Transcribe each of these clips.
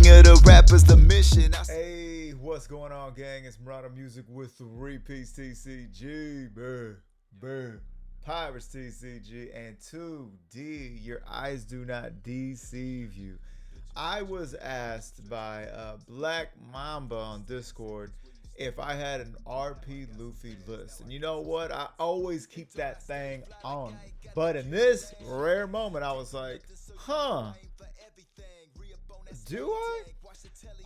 of the rappers, the mission. Hey, what's going on, gang? It's Murata Music with 3-piece TCG, Pirates TCG, and 2D. Your eyes do not deceive you. I was asked by Black Mamba on Discord if I had an RP Luffy list. And you know what? I always keep that thing on. But in this rare moment, I was like, huh, do I?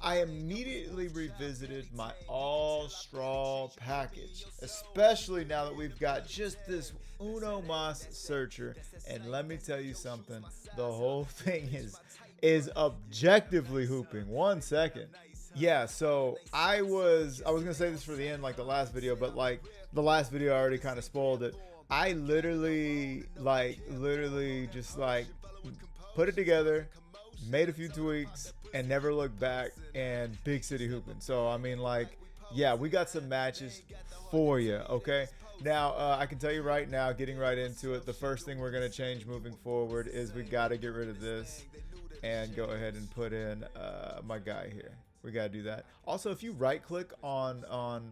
I immediately revisited my all straw package, especially now that we've got just this Uno Mas searcher. And let me tell you something, the whole thing is objectively hooping. 1 second. Yeah, so I was gonna say this for the end, like the last video, but like the last video I already kind of spoiled it. I literally just put it together, made a few tweaks, and never looked back, and big city hooping. So I mean, like, yeah, we got some matches for you. Okay, now I can tell you right now, getting right into it, the first thing we're gonna change moving forward is we gotta get rid of this and go ahead and put in my guy here. We gotta do that. Also, if you right click on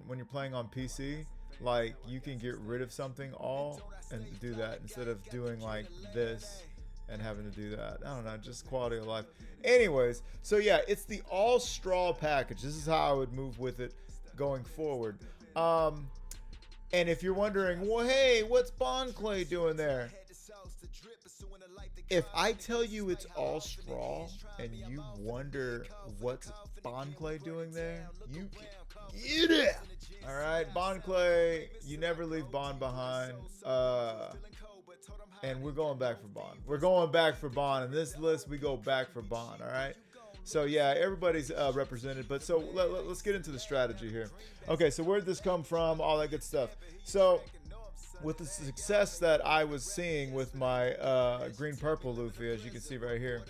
when you're playing on PC, like, you can get rid of something all and do that instead of doing like this and having to do that. I don't know, just quality of life. Anyways, so yeah, it's the all straw package. This is how I would move with it going forward. And if you're wondering, well, hey, what's Bond Clay doing there? If I tell you it's all straw and you wonder what's Bond Clay doing there, you can get it. All right, Bond Clay, you never leave Bond behind. And we're going back for Bond. We're going back for Bond. In this list, we go back for Bond. All right. So yeah, everybody's represented. But so let's get into the strategy here. Okay, so where'd this come from? All that good stuff. So with the success that I was seeing with my green-purple Luffy, as you can see right here,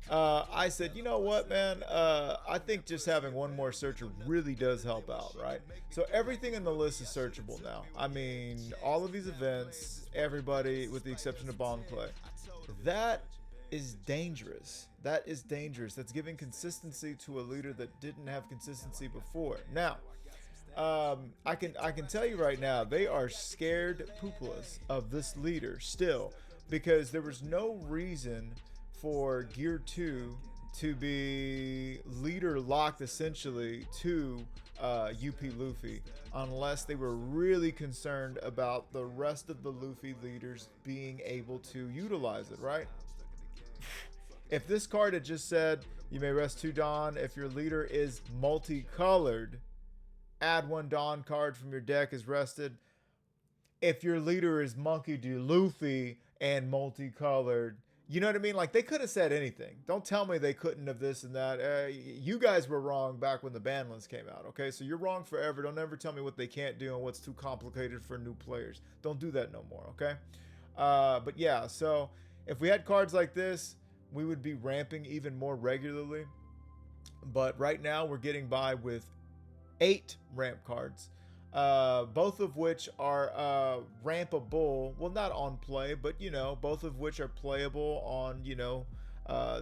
I said, you know what, man? I think just having one more searcher really does help out, right? So everything in the list is searchable now. I mean, all of these events, everybody, with the exception of Bond Clay. That is dangerous. That is dangerous. That's giving consistency to a leader that didn't have consistency before. Now, I can tell you right now, they are scared pooplas of this leader still, because there was no reason for Gear 2 to be leader locked essentially to UP Luffy unless they were really concerned about the rest of the Luffy leaders being able to utilize it, right? If this card had just said, you may rest 2 Dawn if your leader is multicolored, add 1 Dawn card from your deck is rested. If your leader is Monkey D. Luffy and multicolored, you know what I mean? Like, they could have said anything. Don't tell me they couldn't have this and that. You guys were wrong back when the ban list came out, okay? So you're wrong forever. Don't ever tell me what they can't do and what's too complicated for new players. Don't do that no more, okay? But yeah, so if we had cards like this, we would be ramping even more regularly. But right now, we're getting by with 8 ramp cards, both of which are rampable. Well, not on play, but you know, both of which are playable on, you know,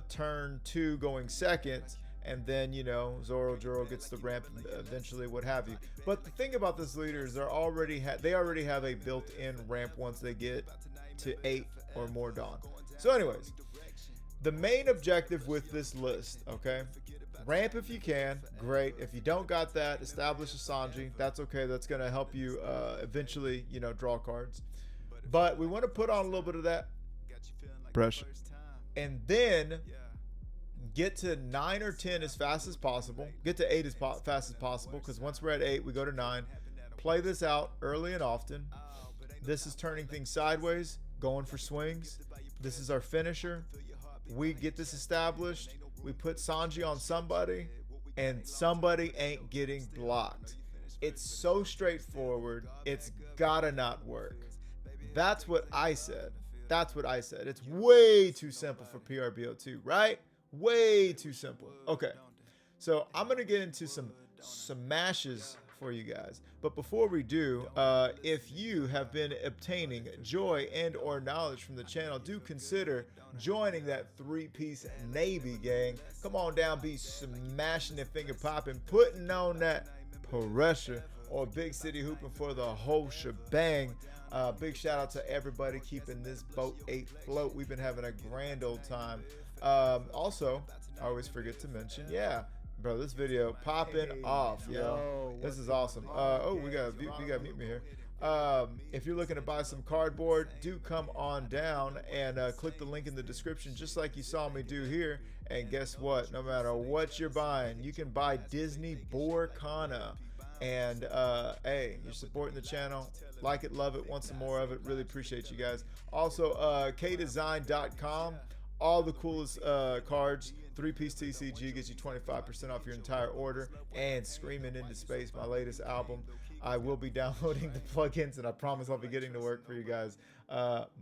turn 2 going second, and then, you know, Zoro gets the ramp eventually, what have you. But the thing about this leader is they already have a built-in ramp once they get to 8 or more Dawn. So anyways, the main objective with this list, okay? Ramp if you can, great. If you don't got that, establish a Sanji. That's okay. That's going to help you eventually, you know, draw cards. But we want to put on a little bit of that pressure. And then get to 9 or 10 as fast as possible. Get to 8 as fast as possible, because once we're at 8, we go to 9. Play this out early and often. This is turning things sideways, going for swings. This is our finisher. We get this established. We put Sanji on somebody, and somebody ain't getting blocked. It's so straightforward. It's gotta not work. That's what I said. That's what I said. It's way too simple for PRB02, right? Way too simple. Okay, so I'm gonna get into some smashes for you guys. But before we do, if you have been obtaining joy and or knowledge from the channel, do consider joining that 3-piece Navy gang. Come on down, be smashing and finger popping, putting on that pressure, or big city hooping for the whole shebang. Big shout out to everybody keeping this boat afloat. We've been having a grand old time. Also, I always forget to mention, yeah, bro, this video popping off, yo. This is awesome. Oh, we got mute me here. If you're looking to buy some cardboard, do come on down and click the link in the description, just like you saw me do here. And guess what? No matter what you're buying, you can buy Disney Borkana. And hey, you're supporting the channel. Like it, love it, want some more of it. Really appreciate you guys. Also, kdesign.com. All the coolest cards. 3-piece TCG gets you 25% off your entire order. And Screaming Into Space, my latest album. I will be downloading the plugins, and I promise I'll be getting to work for you guys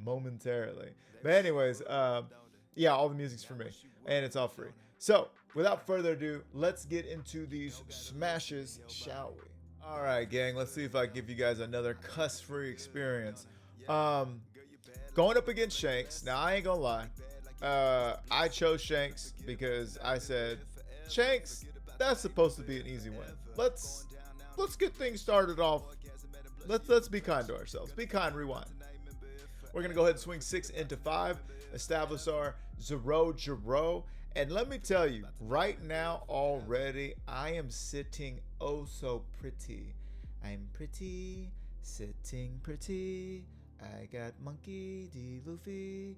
momentarily. But anyways, yeah, all the music's for me, and it's all free. So, without further ado, let's get into these smashes, shall we? All right, gang, let's see if I can give you guys another cuss-free experience. Going up against Shanks. Now, I ain't gonna lie. I chose Shanks because I said, Shanks, that's supposed to be an easy win. Let's get things started off. Let's be kind to ourselves. Be kind, rewind. We're gonna go ahead and swing 6 into 5, establish our Zoro. And let me tell you, right now already, I am sitting oh so pretty. I'm pretty, sitting pretty. I got Monkey D. Luffy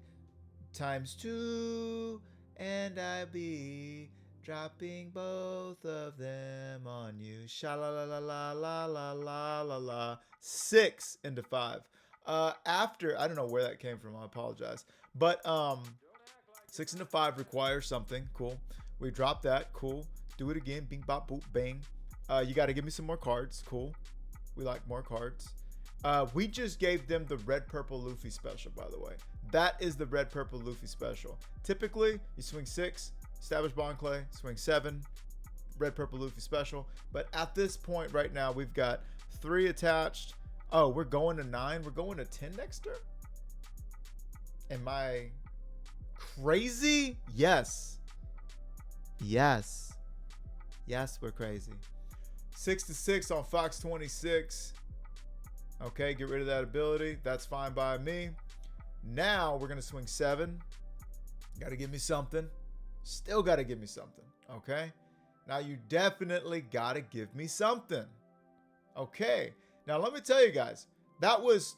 ×2, and I be dropping both of them on you. Sha la la la la la la la la la. 6 into 5. After, I don't know where that came from, I apologize. But 6 into 5 requires something. Cool. We drop that. Cool. Do it again. Bing, bop, boop, bang. You got to give me some more cards. Cool. We like more cards. We just gave them the red, purple Luffy special, by the way. That is the red, purple Luffy special. Typically, you swing 6, establish bond clay, swing 7, red, purple Luffy special. But at this point right now, we've got 3 attached. Oh, we're going to 9. We're going to 10 next turn? Am I crazy? Yes. Yes. Yes, we're crazy. 6 to 6 on Fox 26. Okay, get rid of that ability. That's fine by me. Now we're going to swing 7. Got to give me something. Still got to give me something. Okay. Now you definitely got to give me something. Okay. Now let me tell you guys. That was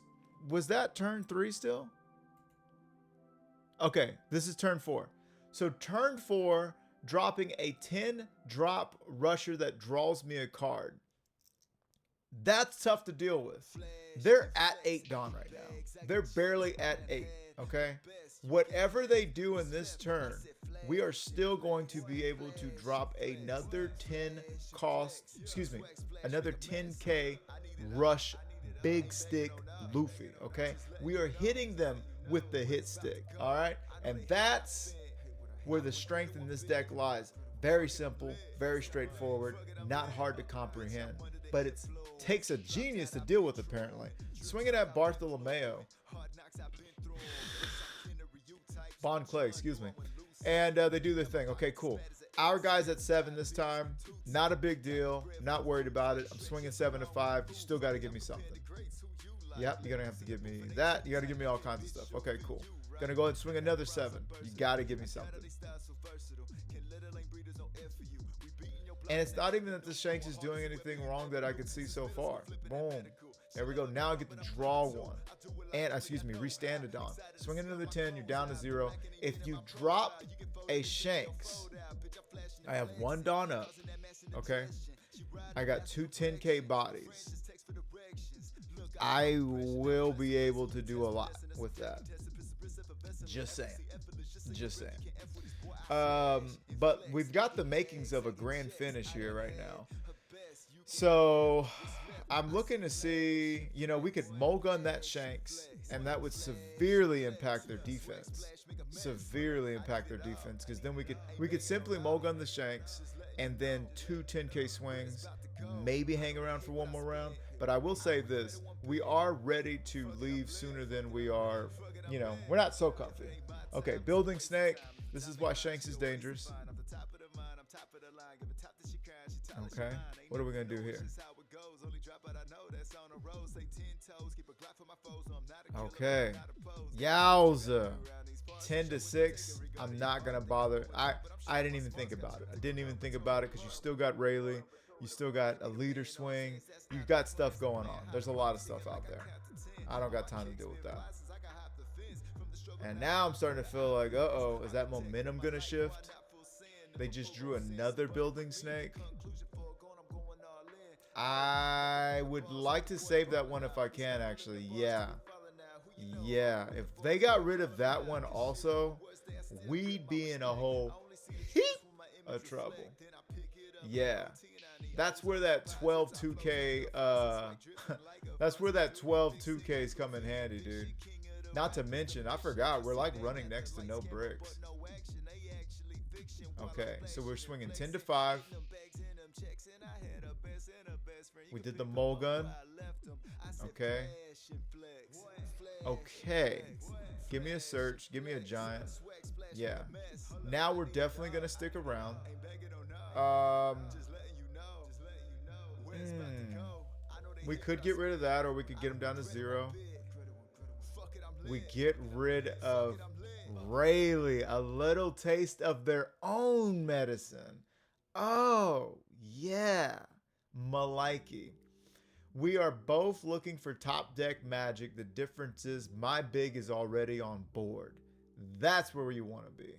that turn 3 still? Okay, this is turn 4. So turn 4, dropping a 10 drop rusher that draws me a card. That's tough to deal with. They're at 8 Dawn right now. They're barely at 8, okay? Whatever they do in this turn, we are still going to be able to drop another 10 cost, excuse me, another 10K rush big stick Luffy, okay? We are hitting them with the hit stick, all right? And that's where the strength in this deck lies. Very simple, very straightforward, not hard to comprehend, but it takes a genius to deal with, apparently. Swinging at Bartholomew. Bond Clay, excuse me. And they do their thing. Okay, cool. Our guy's at 7 this time. Not a big deal. Not worried about it. I'm swinging 7 to 5. You still got to give me something. Yep, you're going to have to give me that. You got to give me all kinds of stuff. Okay, cool. Gonna go ahead and swing another 7. You got to give me something. And it's not even that the Shanks is doing anything wrong that I could see so far. Boom. There we go. Now I get to draw 1. And, excuse me, restand a Dawn. Swing another 10. You're down to 0. If you drop a Shanks, I have 1 Dawn up. Okay. I got 2 10K bodies. I will be able to do a lot with that. Just saying. Just saying. But we've got the makings of a grand finish here right now. So I'm looking to see, you know, we could mulligan that Shanks, and that would severely impact their defense. Severely impact their defense, because then we could simply mulligan the Shanks and then 2 10K swings, maybe hang around for one more round. But I will say this, we are ready to leave sooner than we are, you know, we're not so comfy. Okay, building snake. This is why Shanks is dangerous. Okay, what are we gonna do here? Okay, yowza. 10 to 6. I'm not gonna bother. I didn't even think about it. I didn't even think about it because you still got Rayleigh, you still got a leader swing, you've got stuff going on. There's a lot of stuff out there. I don't got time to deal with that. And now I'm starting to feel like, uh-oh, is that momentum gonna shift? They just drew another building snake. I would like to save that one if I can, actually. Yeah. Yeah. If they got rid of that one also, we'd be in a whole heap of trouble. Yeah. That's where that 12 2K that's where that 12 2Ks come in handy, dude. Not to mention, I forgot, we're like running next to no bricks. Okay, so we're swinging 10 to 5. We did the mulligan. Okay. Okay. Give me a search. Give me a giant. Yeah. Now we're definitely going to stick around. We could get rid of that, or we could get him down to 0. We get rid of Rayleigh. A little taste of their own medicine. Oh, yeah. Maliki. We are both looking for top deck magic. The difference is my big is already on board. That's where you want to be.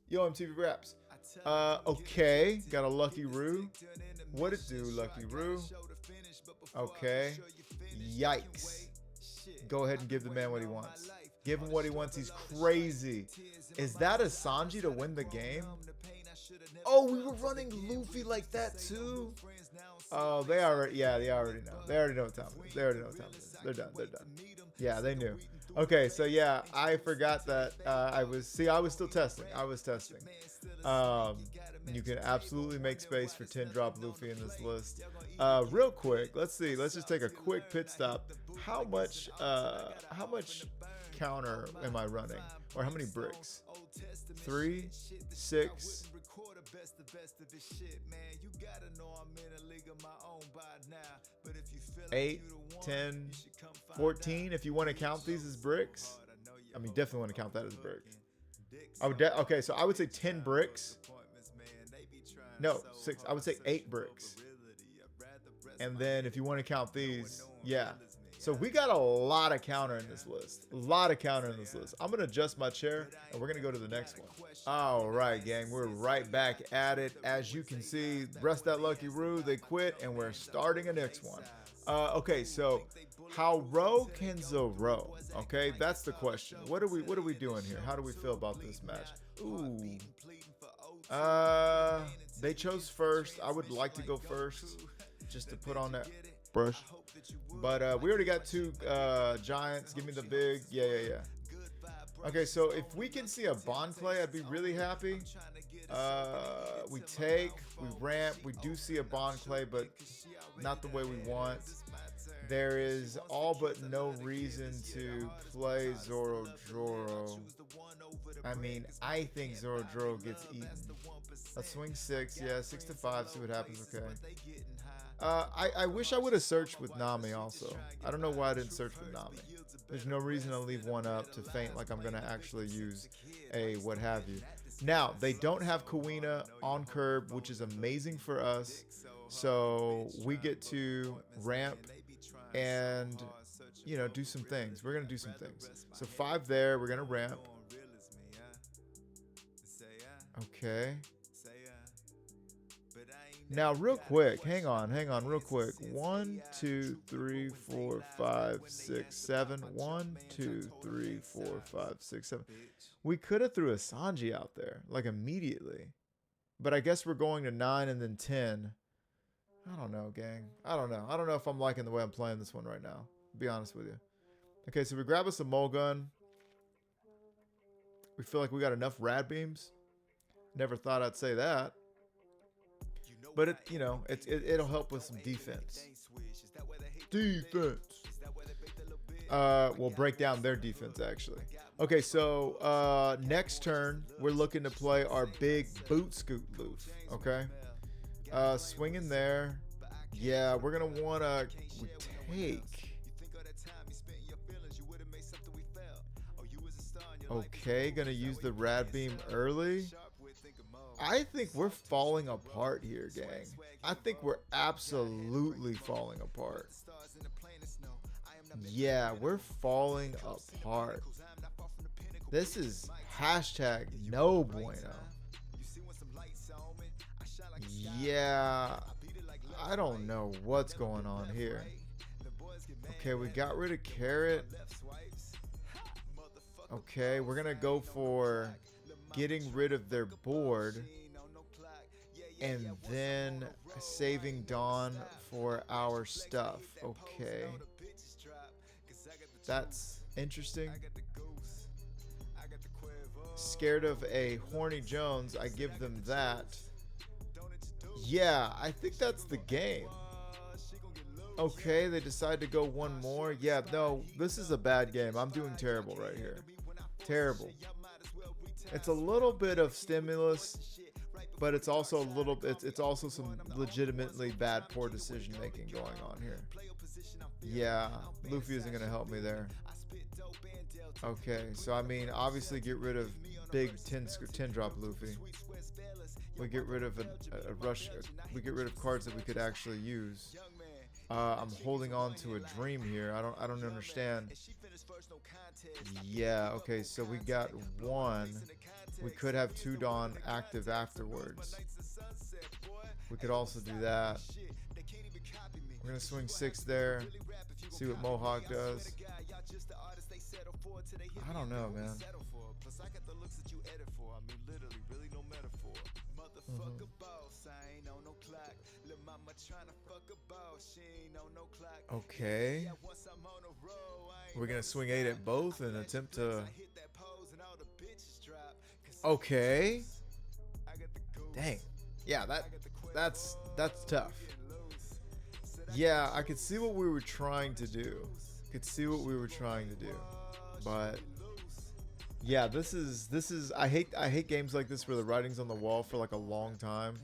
Yo, MTV Raps. Okay. Got a Lucky Roo. What it do, Lucky Roo? Okay. Yikes. Go ahead and give the man what he wants. Give him what he wants. He's crazy. Is that a Sanji to win the game? Oh, we were running Luffy like that too? Oh, they already know. They already know what time it is. They already know what time it is. They're done. Yeah, they knew. Okay, so yeah, I forgot that I was still testing. You can absolutely make space for 10 drop Luffy in this list. Real quick, let's see. Let's just take a quick pit stop. How much counter am I running? Or how many bricks? 3, 6, 8, 10, 14. If you want to count these as bricks, I mean, definitely want to count that as a brick. Okay, so I would say 10 bricks. No, 6. I would say 8 bricks. And then if you want to count these, yeah. So we got a lot of counter in this list. I'm going to adjust my chair, and we're going to go to the next one. All right, gang. We're right back at it. As you can see, rest that Lucky Roo. They quit, and we're starting a next one. Okay, so how row can Zoro? Okay, that's the question. What are we doing here? How do we feel about this match? Ooh. They chose first. I would like to go first, just to put on that brush. But we already got 2 giants. Give me the big. Yeah. Okay, so if we can see a bond play, I'd be really happy. We ramp. We do see a bond play, but not the way we want. There is all but no reason to play Zoro. I mean, I think Zoro gets eaten. Let's swing 6. Yeah, 6 to 5. See what happens. Okay. I wish I would have searched with Nami also. I don't know why I didn't search with Nami. There's no reason to leave one up to feint like I'm going to actually use a what have you. Now, they don't have Kuina on curb, which is amazing for us. So we get to ramp and, you know, do some things. We're going to do some things. So 5 there. We're going to ramp. Okay. Now, real quick, hang on, real quick. 1, 2, 3, 4, 5, 6, 7. 1, 2, 3, 4, 5, 6, 7. We could have threw a Sanji out there, like immediately. But I guess we're going to 9 and then 10. I don't know, gang. I don't know if I'm liking the way I'm playing this one right now. To be honest with you. Okay, so we grab us a Mulgun. We feel like we got enough rad beams. Never thought I'd say that. But it, you know, it'll help with some defense. Defense. We'll break down their defense actually. Okay, so next turn we're looking to play our big boot scoot Luffy. Okay, swinging there. Yeah, we're gonna wanna take. Okay, gonna use the rad beam early. I think we're falling apart here, gang. I think we're absolutely falling apart. Yeah, we're falling apart. This is hashtag no bueno. Yeah, I don't know what's going on here. Okay, we got rid of Carrot. Okay, we're gonna go for getting rid of their board and then saving Dawn for our stuff. Okay, that's interesting. Scared of a horny Jones, I give them that. Yeah, I think that's the game. Okay, they decide to go one more. Yeah, no, this is a bad game. I'm doing terrible right here. Terrible. It's a little bit of stimulus, but it's also a little bit, it's also some legitimately bad, poor decision making going on here. Yeah, Luffy isn't going to help me there. Okay, so I mean, obviously get rid of big 10 drop Luffy. We get rid of a rush. We get rid of cards that we could actually use. I'm holding on to a dream here. I don't understand. Yeah, okay, so we got one. We could have 2 Dawn active afterwards. We could also do that. We're gonna swing 6 there. See what Mohawk does. I don't know, man. Okay. We're gonna swing 8 at both and attempt to. Okay. Dang. Yeah, that's tough. Yeah, I could see what we were trying to do. But yeah, this is I hate games like this where the writing's on the wall for like a long time.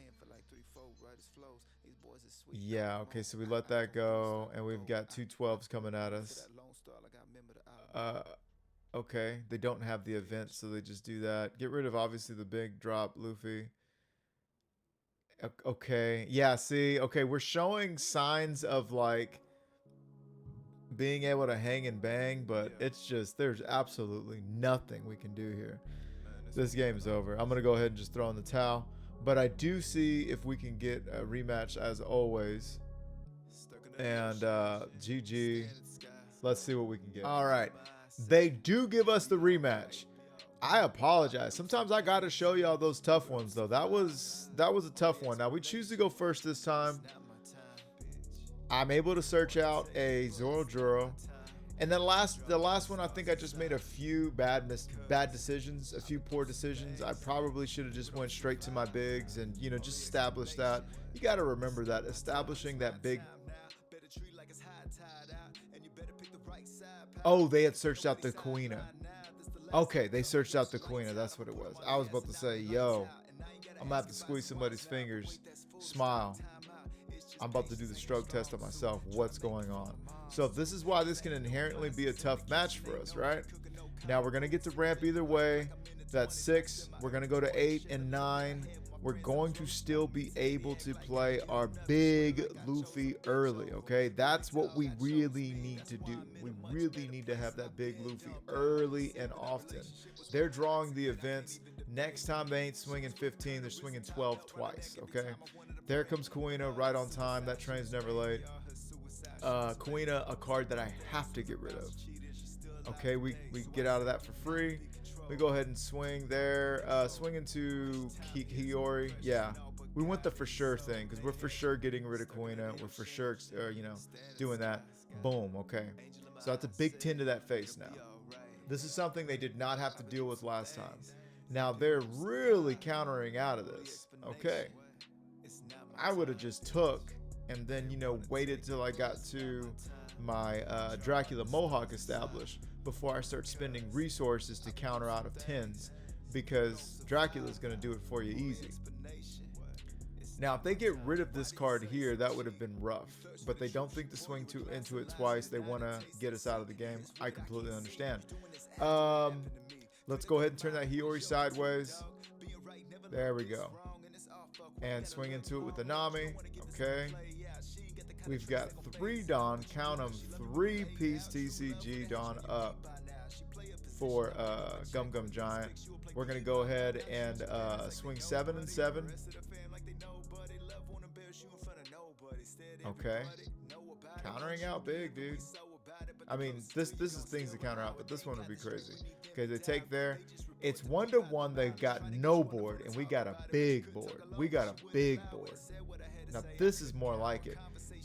Yeah, okay, so we let that go and we've got 2 12s coming at us. Okay, they don't have the event, so they just do that. Get rid of obviously the big drop Luffy. Okay, yeah, see, okay, we're showing signs of like being able to hang and bang, but it's just, there's absolutely nothing we can do here. This game's over. I'm gonna go ahead and just throw in the towel, but I do see if we can get a rematch as always. And GG. Let's see what we can get. All right, they do give us the rematch. I apologize. Sometimes I gotta show y'all those tough ones though. That was a tough one. Now we choose to go first this time. I'm able to search out a Zoro. And then the last one, I think I just made a few bad decisions, a few poor decisions. I probably should have just went straight to my bigs and, you know, just established that. You got to remember that establishing that big. Oh, they had searched out the Kuina. Okay, they searched out the Kuina. That's what it was. I was about to say, yo, I'm gonna have to squeeze somebody's fingers. Smile. I'm about to do the stroke test on myself. What's going on? So this is why this can inherently be a tough match for us, right? Now we're gonna get to ramp either way. That's 6. We're gonna go to 8 and 9. We're going to still be able to play our big Luffy early, okay? That's what we really need to do. We really need to have that big Luffy early and often. They're drawing the events. Next time they ain't swinging 15, they're swinging 12 twice, okay? There comes Kuina right on time. That train's never late. Kuina, a card that I have to get rid of. Okay, we get out of that for free. We go ahead and swing there. Swing into Hiyori. Yeah, we want the for sure thing because we're for sure getting rid of Kuina. We're for sure, you know, doing that. Boom. Okay. So that's a big 10 to that face now. This is something they did not have to deal with last time. Now they're really countering out of this. Okay. I would have just took and then, you know, waited till I got to my Dracula Mohawk established before I start spending resources to counter out of 10s, because Dracula's going to do it for you easy. Now, if they get rid of this card here, that would have been rough, but they don't think to swing into it twice. They want to get us out of the game. I completely understand. Let's go ahead and turn that Hiyori sideways. There we go. And swing into it with the Nami. Okay. We've got 3 Dawn. Count them. 3-piece TCG Dawn up for Gum Gum Giant. We're going to go ahead and swing 7 and 7. Okay. Countering out big, dude. I mean, this is things to counter out, but this one would be crazy. Okay, they take there. It's 1-1. They've got no board, and we got a big board. We got a big board. Now, this is more like it.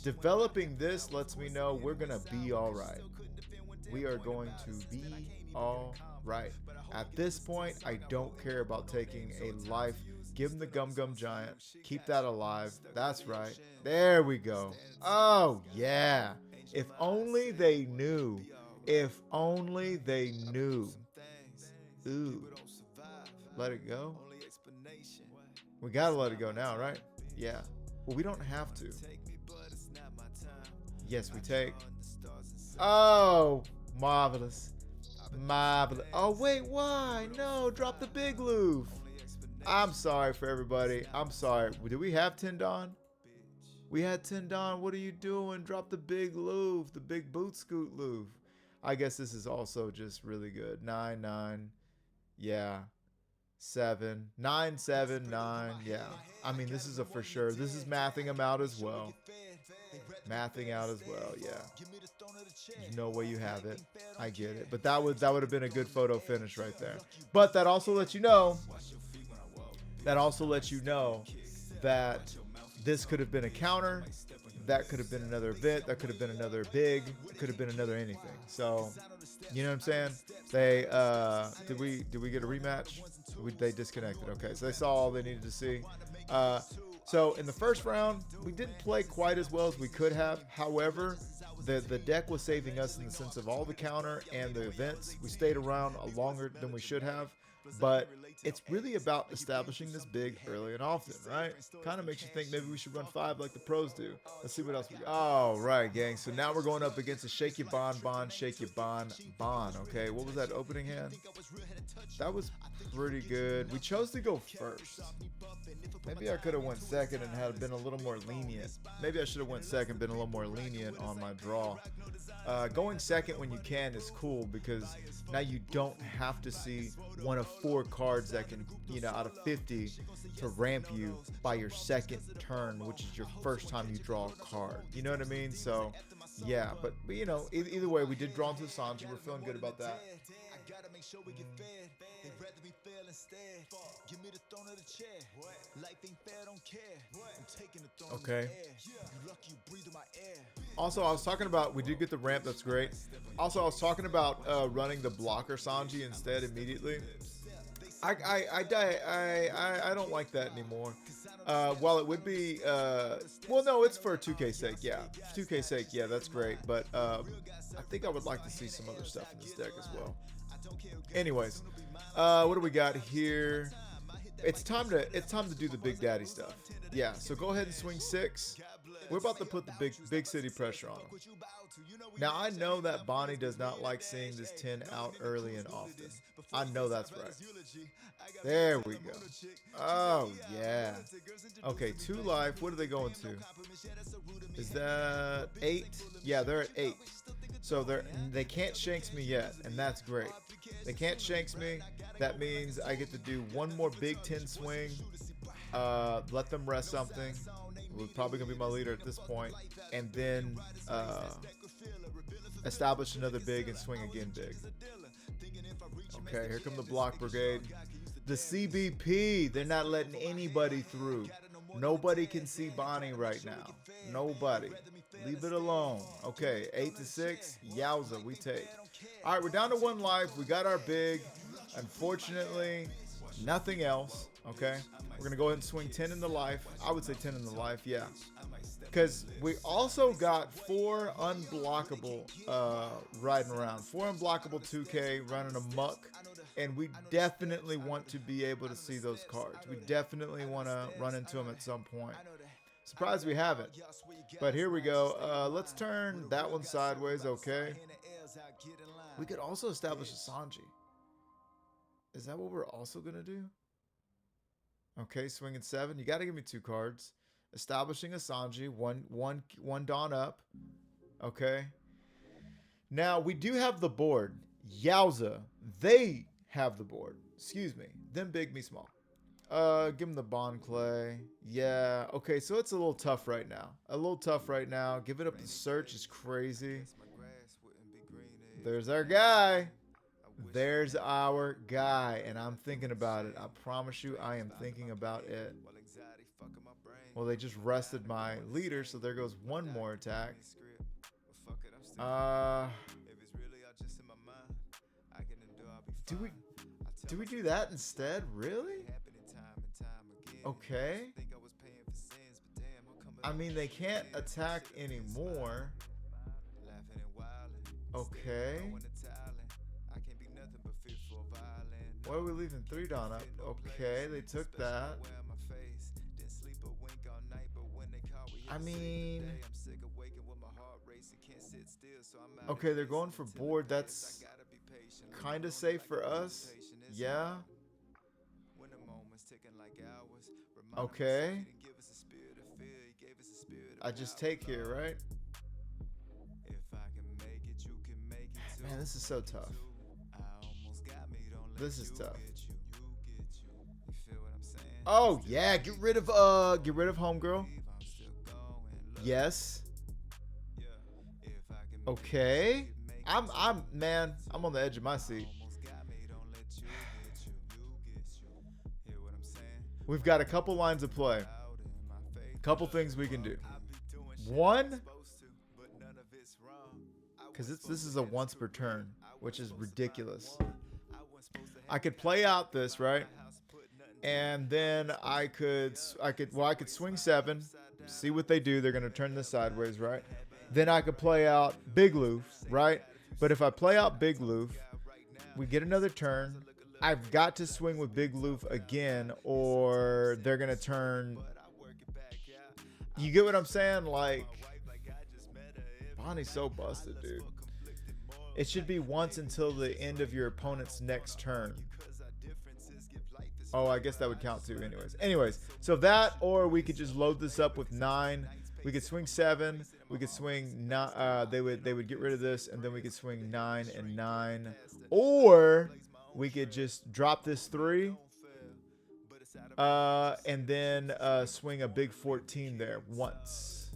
Developing this lets me know we're going to be all right. We are going to be all right. At this point, I don't care about taking a life. Give them the Gum Gum Giant. Keep that alive. That's right. There we go. Oh, yeah. If only they knew. If only they knew. Ooh. Let it go? We gotta let it go now, right? Yeah. Well, we don't have to. Yes, we take. Oh, marvelous. Marvelous. Oh, wait, why? No, drop the big Luffy. I'm sorry for everybody. I'm sorry. Did we have 10 Dawn? We had 10 Dawn. What are you doing? Drop the big Luffy. The big boot scoot Luffy. I guess this is also just really good. 9, 9. Yeah. 7. 9, 7, 9. Yeah. I mean, this is a for sure. This is mathing them out as well. Mathing out as well. Yeah. There's no way you have it. I get it. But that would have been a good photo finish right there. But that also lets you know. That this could have been a counter. That could have been another bit. That could have been another big. It could have been another anything. So, you know what I'm saying? They did we get a rematch? They disconnected. Okay, so they saw all they needed to see. So in the first round, we didn't play quite as well as we could have. However, the deck was saving us in the sense of all the counter and the events. We stayed around longer than we should have. But it's really about establishing this big early and often, right? Kind of makes you think maybe we should run 5 like the pros do. Let's see what else we got. All right, gang. So now we're going up against a Shake Your Bond, Shake Your Bond. Okay, what was that opening hand? That was pretty good. We chose to go first. Maybe I could have went second and had been a little more lenient. Maybe I should have went second, been a little more lenient on my draw. Going second when you can is cool because now you don't have to see one of 4 cards that can, you know, out of 50 to ramp you by your second turn, which is your first time you draw a card. You know what I mean? So, yeah, but you know, either way, we did draw into Sanji. We're feeling good about that. Okay. Also, I was talking about, we did get the ramp, that's great. Also, I was talking about running the blocker Sanji instead immediately. I don't like that anymore. While it would be, well, no, it's for 2K sake, yeah. 2K sake, yeah, that's great. But I think I would like to see some other stuff in this deck as well. Anyways, what do we got here? It's time to do the Big Daddy stuff. Yeah, so go ahead and swing 6. We're about to put the big city pressure on him. Now, I know that Bonney does not like seeing this 10 out early and often. I know that's right. There we go. Oh, yeah. Okay, 2 life. What are they going to? Is that 8? Yeah, they're at 8. So they can't Shanks me yet, and that's great. They can't Shanks me. That means I get to do one more big 10 swing. Let them rest something. Who's probably going to be my leader at this point. And then establish another big and swing again big. Okay, here come the Block Brigade. The CBP, they're not letting anybody through. Nobody can see Bonney right now. Nobody. Leave it alone. Okay, 8-6. Yowza, we take. All right, we're down to 1 life. We got our big. Unfortunately, nothing else. Okay, we're gonna go ahead and swing 10 in the life. I would say 10 in the life, yeah. Because we also got 4 unblockable riding around. 4 unblockable 2K running amok. And we definitely want to be able to see those cards. We definitely want to run into them at some point. Surprised we haven't. But here we go. Let's turn that one sideways, okay? We could also establish a Sanji. Is that what we're also going to do? Okay, swinging 7. You got to give me 2 cards. Establishing a Sanji. One Dawn up. Okay. Now, we do have the board. Yowza. They have the board. Excuse me. Them big, me small. Give them the Bond Clay. Yeah. Okay, so it's a little tough right now. Give it up to search is crazy. There's our guy. There's our guy. And I'm thinking about it. I promise you, I am thinking about it. Well, they just rested my leader, so there goes one more attack. Do we do that instead? Really? Okay. I mean, they can't attack anymore. Okay. Why are we leaving 3 Dawn up? Okay, they took that. I mean, okay, they're going for board. That's kind of safe for us. Yeah. Okay. I just take here, right? Man, this is so tough. This is tough. Oh yeah, get rid of homegirl. Yes. Okay. I'm on the edge of my seat. We've got a couple lines of play. Couple things we can do. One, because this is a once per turn, which is ridiculous. I could play out this, right? And then I could swing 7, see what they do. They're gonna turn this sideways, right? Then I could play out Big Loof, right? But if I play out Big Loof, we get another turn. I've got to swing with Big Loof again, or they're gonna turn. You get what I'm saying? Like, Bonnie's so busted, dude. It should be once until the end of your opponent's next turn. Oh, I guess that would count too. Anyways, so that, or we could just load this up with 9. We could swing 7. We could swing 9. They would get rid of this, and then we could swing 9 and 9. Or we could just drop this 3. And then swing a big 14 there once.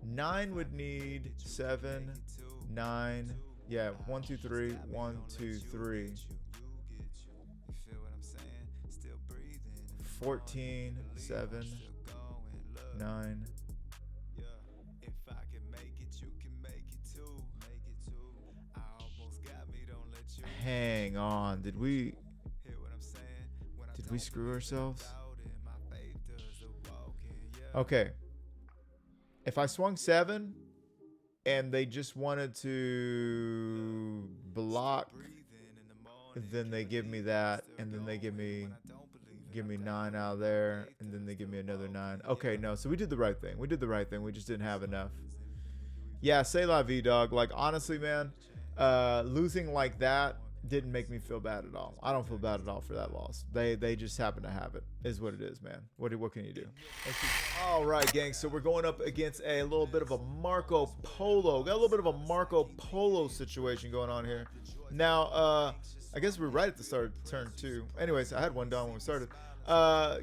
9 would need 7, 9. Yeah, 1, 2, 3, 1, 2, 3. 14, 7, 9. Hang on. Did we screw ourselves? Okay. If I swung 7 and they just wanted to block, then they give me that, and then they give me 9 out of there, and then they give me another 9. Okay, no, so we did the right thing. We just didn't have enough. Yeah, say la vie, dog. Like, honestly, man, losing like that didn't make me feel bad at all. I don't feel bad at all for that loss. They just happen to have it. Is what it is, man. What can you do? All right, gang. So we're going up against a little bit of a Marco Polo. Got a little bit of a Marco Polo situation going on here. Now, I guess we're right at the start of turn 2. Anyways, I had 1 down when we started. I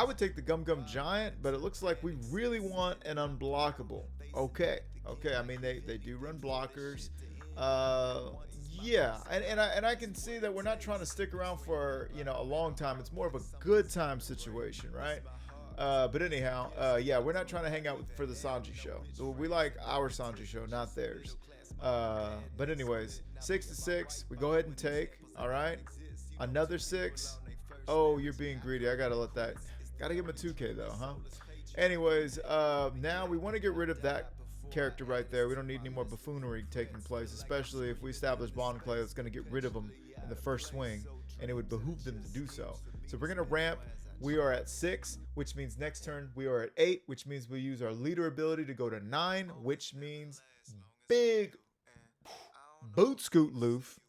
would take the Gum Gum Giant, but it looks like we really want an unblockable. Okay. I mean, they do run blockers. Yeah, and I can see that we're not trying to stick around for a long time. It's more of a good time situation, right? But anyhow, yeah, we're not trying to hang out for the Sanji show. So we like our Sanji show, not theirs. But anyways, 6 to 6. We go ahead and take. All right. Another 6. Oh, you're being greedy. I gotta let that. Gotta give him a 2K though, huh? Anyways, now we want to get rid of that character right there. We don't need any more buffoonery taking place, especially if we establish Bond Clay that's going to get rid of them in the first swing, and it would behoove them to do so. So we're going to ramp. We are at 6, which means next turn we are at 8, which means we use our leader ability to go to 9, which means big boot scoot loof,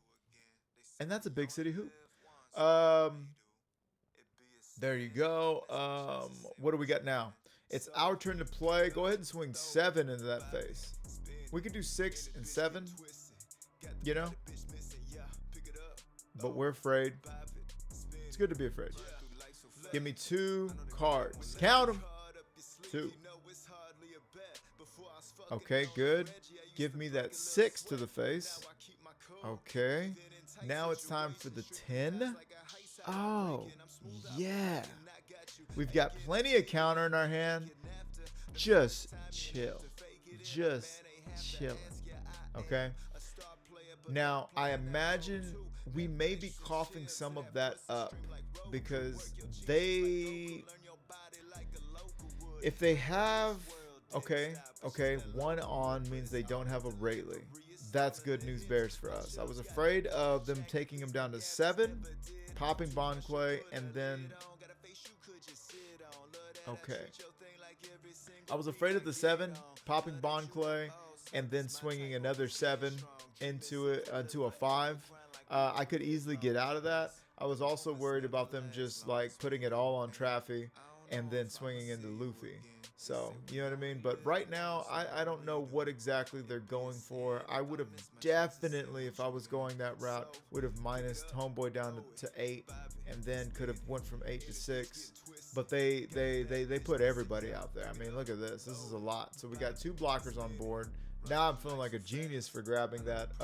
and that's a big city hoop. There you go. What do we got now? It's our turn to play. Go ahead and swing 7 into that face. We could do 6 and 7, you know? But we're afraid. It's good to be afraid. Give me 2 cards. Count them. 2. Okay, good. Give me that 6 to the face. Okay. Now it's time for the 10. Oh, yeah. We've got plenty of counter in our hand. Just chill. Just chilling. Okay. Now, I imagine we may be coughing some of that up because if they have, okay, 1 on means they don't have a Rayleigh. That's good news bears for us. I was afraid of them taking him down to 7, popping Bond Clay, and then, okay. I was afraid of the 7, popping Bond Clay, and then swinging another 7 into a 5. I could easily get out of that. I was also worried about them just like putting it all on Traffy and then swinging into Luffy. So, you know what I mean? But right now, I don't know what exactly they're going for. I would have definitely, if I was going that route, would have minused Homeboy down to 8 and then could have went from 8 to 6. But they put everybody out there. I mean, look at this. This is a lot. So we got 2 blockers on board. Now I'm feeling like a genius for grabbing that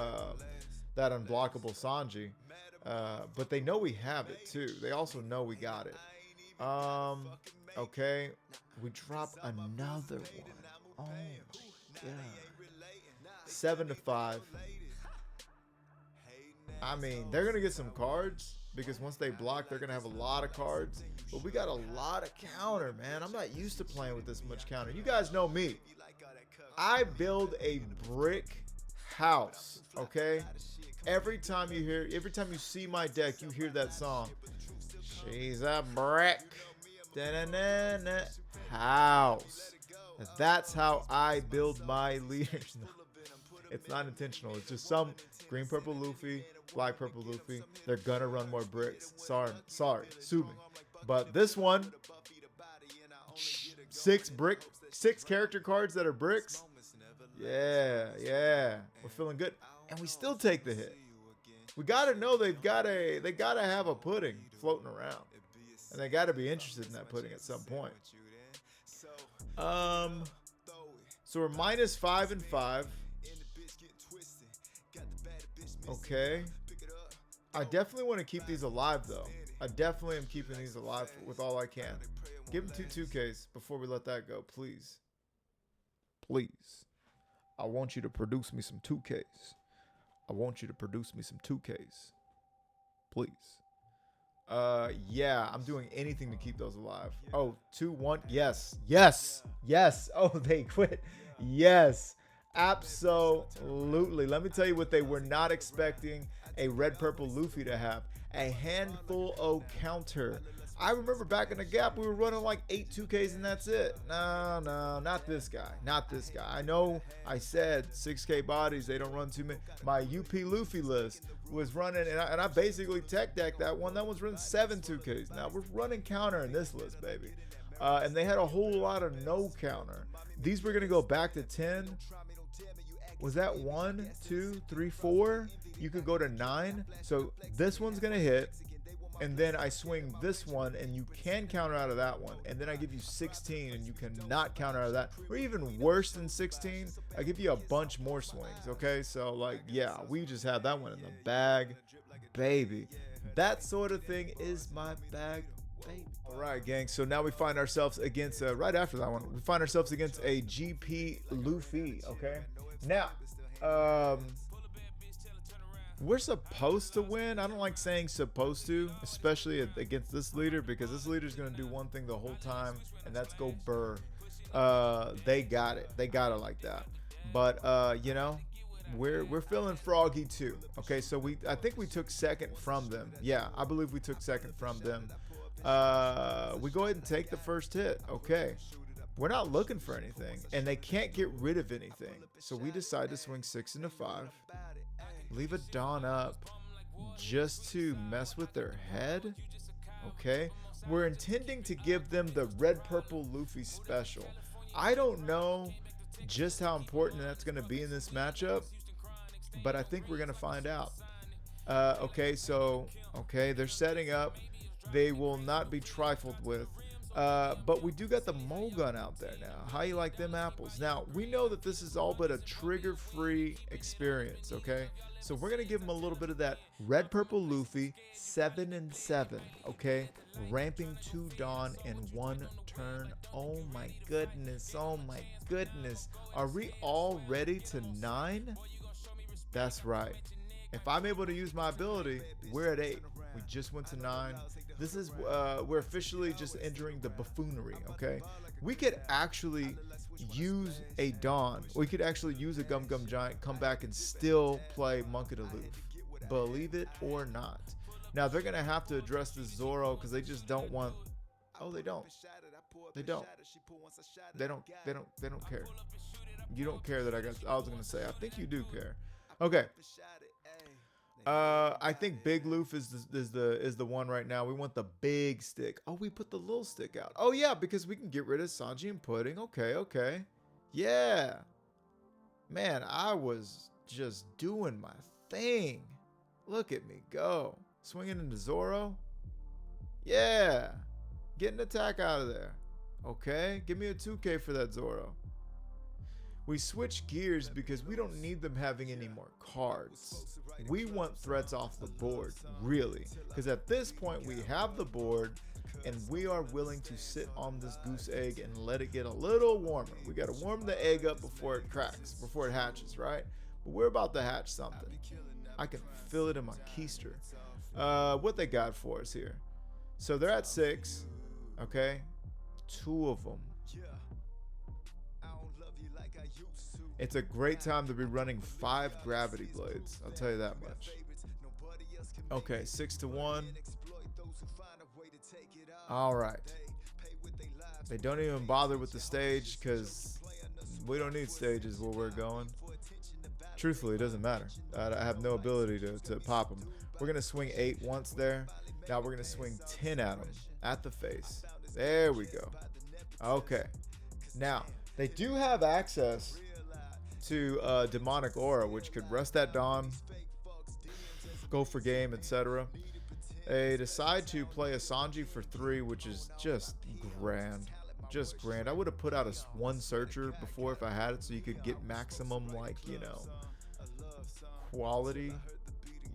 unblockable Sanji. But they know we have it too. They also know we got it. Okay. We drop another one. Oh my god. 7 to 5. I mean, they're gonna get some cards because once they block, they're gonna have a lot of cards. But we got a lot of counter, man. I'm not used to playing with this much counter. You guys know me. I build a brick house, okay? Every time you see my deck, you hear that song. She's a brick. Da-na-na-na. House. That's how I build my leaders. It's not intentional. It's just some green, purple Luffy, black, purple Luffy. They're gonna run more bricks. Sorry, sue me. But this one, 6 character cards that are bricks. Yeah. We're feeling good. And we still take the hit. We gotta know they gotta have a pudding floating around. And they gotta be interested in that pudding at some point. So we're minus 5 and 5. Okay. I definitely want to keep these alive though. I definitely am keeping these alive with all I can. Give them 2 2Ks before we let that go, please. Please. I want you to produce me some 2Ks. I want you to produce me some 2Ks. Please. Yeah, I'm doing anything to keep those alive. Oh, 2-1. Yes. Oh, they quit. Yes. Absolutely. Let me tell you what they were not expecting a red purple Luffy to have. A handful of counter. I remember back in the gap, we were running like 8 2Ks and that's it. No, not this guy. I know I said 6K bodies, they don't run too many. My UP Luffy list was running, and I basically tech decked that one. That one's running 7 2Ks. Now we're running counter in this list, baby. And they had a whole lot of no counter. These were going to go back to 10. Was that 1, 2, 3, 4? You could go to 9. So this one's going to hit. And then I swing this one, and you can counter out of that one. And then I give you 16, and you cannot counter out of that. Or even worse than 16, I give you a bunch more swings, okay? So, like, yeah, we just had that one in the bag, baby. That sort of thing is my bag. baby. All right, gang. So now we find ourselves against, right after that one, we find ourselves against a GP Luffy, okay? Now, we're supposed to win. I don't like saying supposed to, especially against this leader, because this leader is going to do one thing the whole time, and that's go burr. They got it. They got it like that. But, you know, we're feeling froggy too. Okay, so I think we took second from them. Yeah, I believe we took second from them. We go ahead and take the first hit. Okay. We're not looking for anything, and they can't get rid of anything. So we decide to swing 6 into 5. Leave a Dawn up just to mess with their head. Okay. We're intending to give them the red purple Luffy special. I don't know just how important that's going to be in this matchup, but I think we're going to find out. Okay, so, okay, they're setting up. They will not be trifled with. But we do got the mole gun out there now. How you like them apples? Now, we know that this is all but a trigger-free experience, okay? So we're going to give them a little bit of that red purple Luffy, 7 and 7, okay? Ramping 2 Dawn in 1 turn. Oh my goodness. Oh my goodness. Are we all ready to 9? That's right. If I'm able to use my ability, we're at 8. We just went to 9. This is, we're officially just entering the buffoonery, okay? We could actually use a Dawn. We could actually use a Gum Gum Giant, come back and still play Monk of the Loof. Believe it or not. Now, they're going to have to address this Zoro because they just don't want... Oh, they don't. They don't. They don't care. You don't care that I was going to say. I think you do care. Okay. I think Big Loof is the one right now. We want the big stick. Oh, we put the little stick out. Oh yeah, because we can get rid of Sanji and Pudding. Okay. Yeah. Man, I was just doing my thing. Look at me go. Swinging into Zoro. Yeah. Get an attack out of there. Okay. Give me a 2K for that Zoro. We switch gears because we don't need them having any more cards. We want threats off the board, really. Because at this point, we have the board, and we are willing to sit on this goose egg and let it get a little warmer. We got to warm the egg up before it cracks, before it hatches, right? But we're about to hatch something. I can feel it in my keister. What they got for us here? So they're at 6, okay? 2 of them. It's a great time to be running 5 gravity blades. I'll tell you that much. Okay, 6 to 1. All right. They don't even bother with the stage because we don't need stages where we're going. Truthfully, it doesn't matter. I have no ability to pop them. We're going to swing 8 once there. Now we're going to swing 10 at them at the face. There we go. Okay. Now, they do have access to Demonic Aura, which could rest that Dawn, go for game, etc. They decide to play a Sanji for 3, which is just grand. Just grand. I would have put out a 1 searcher before if I had it so you could get maximum, like, you know, quality.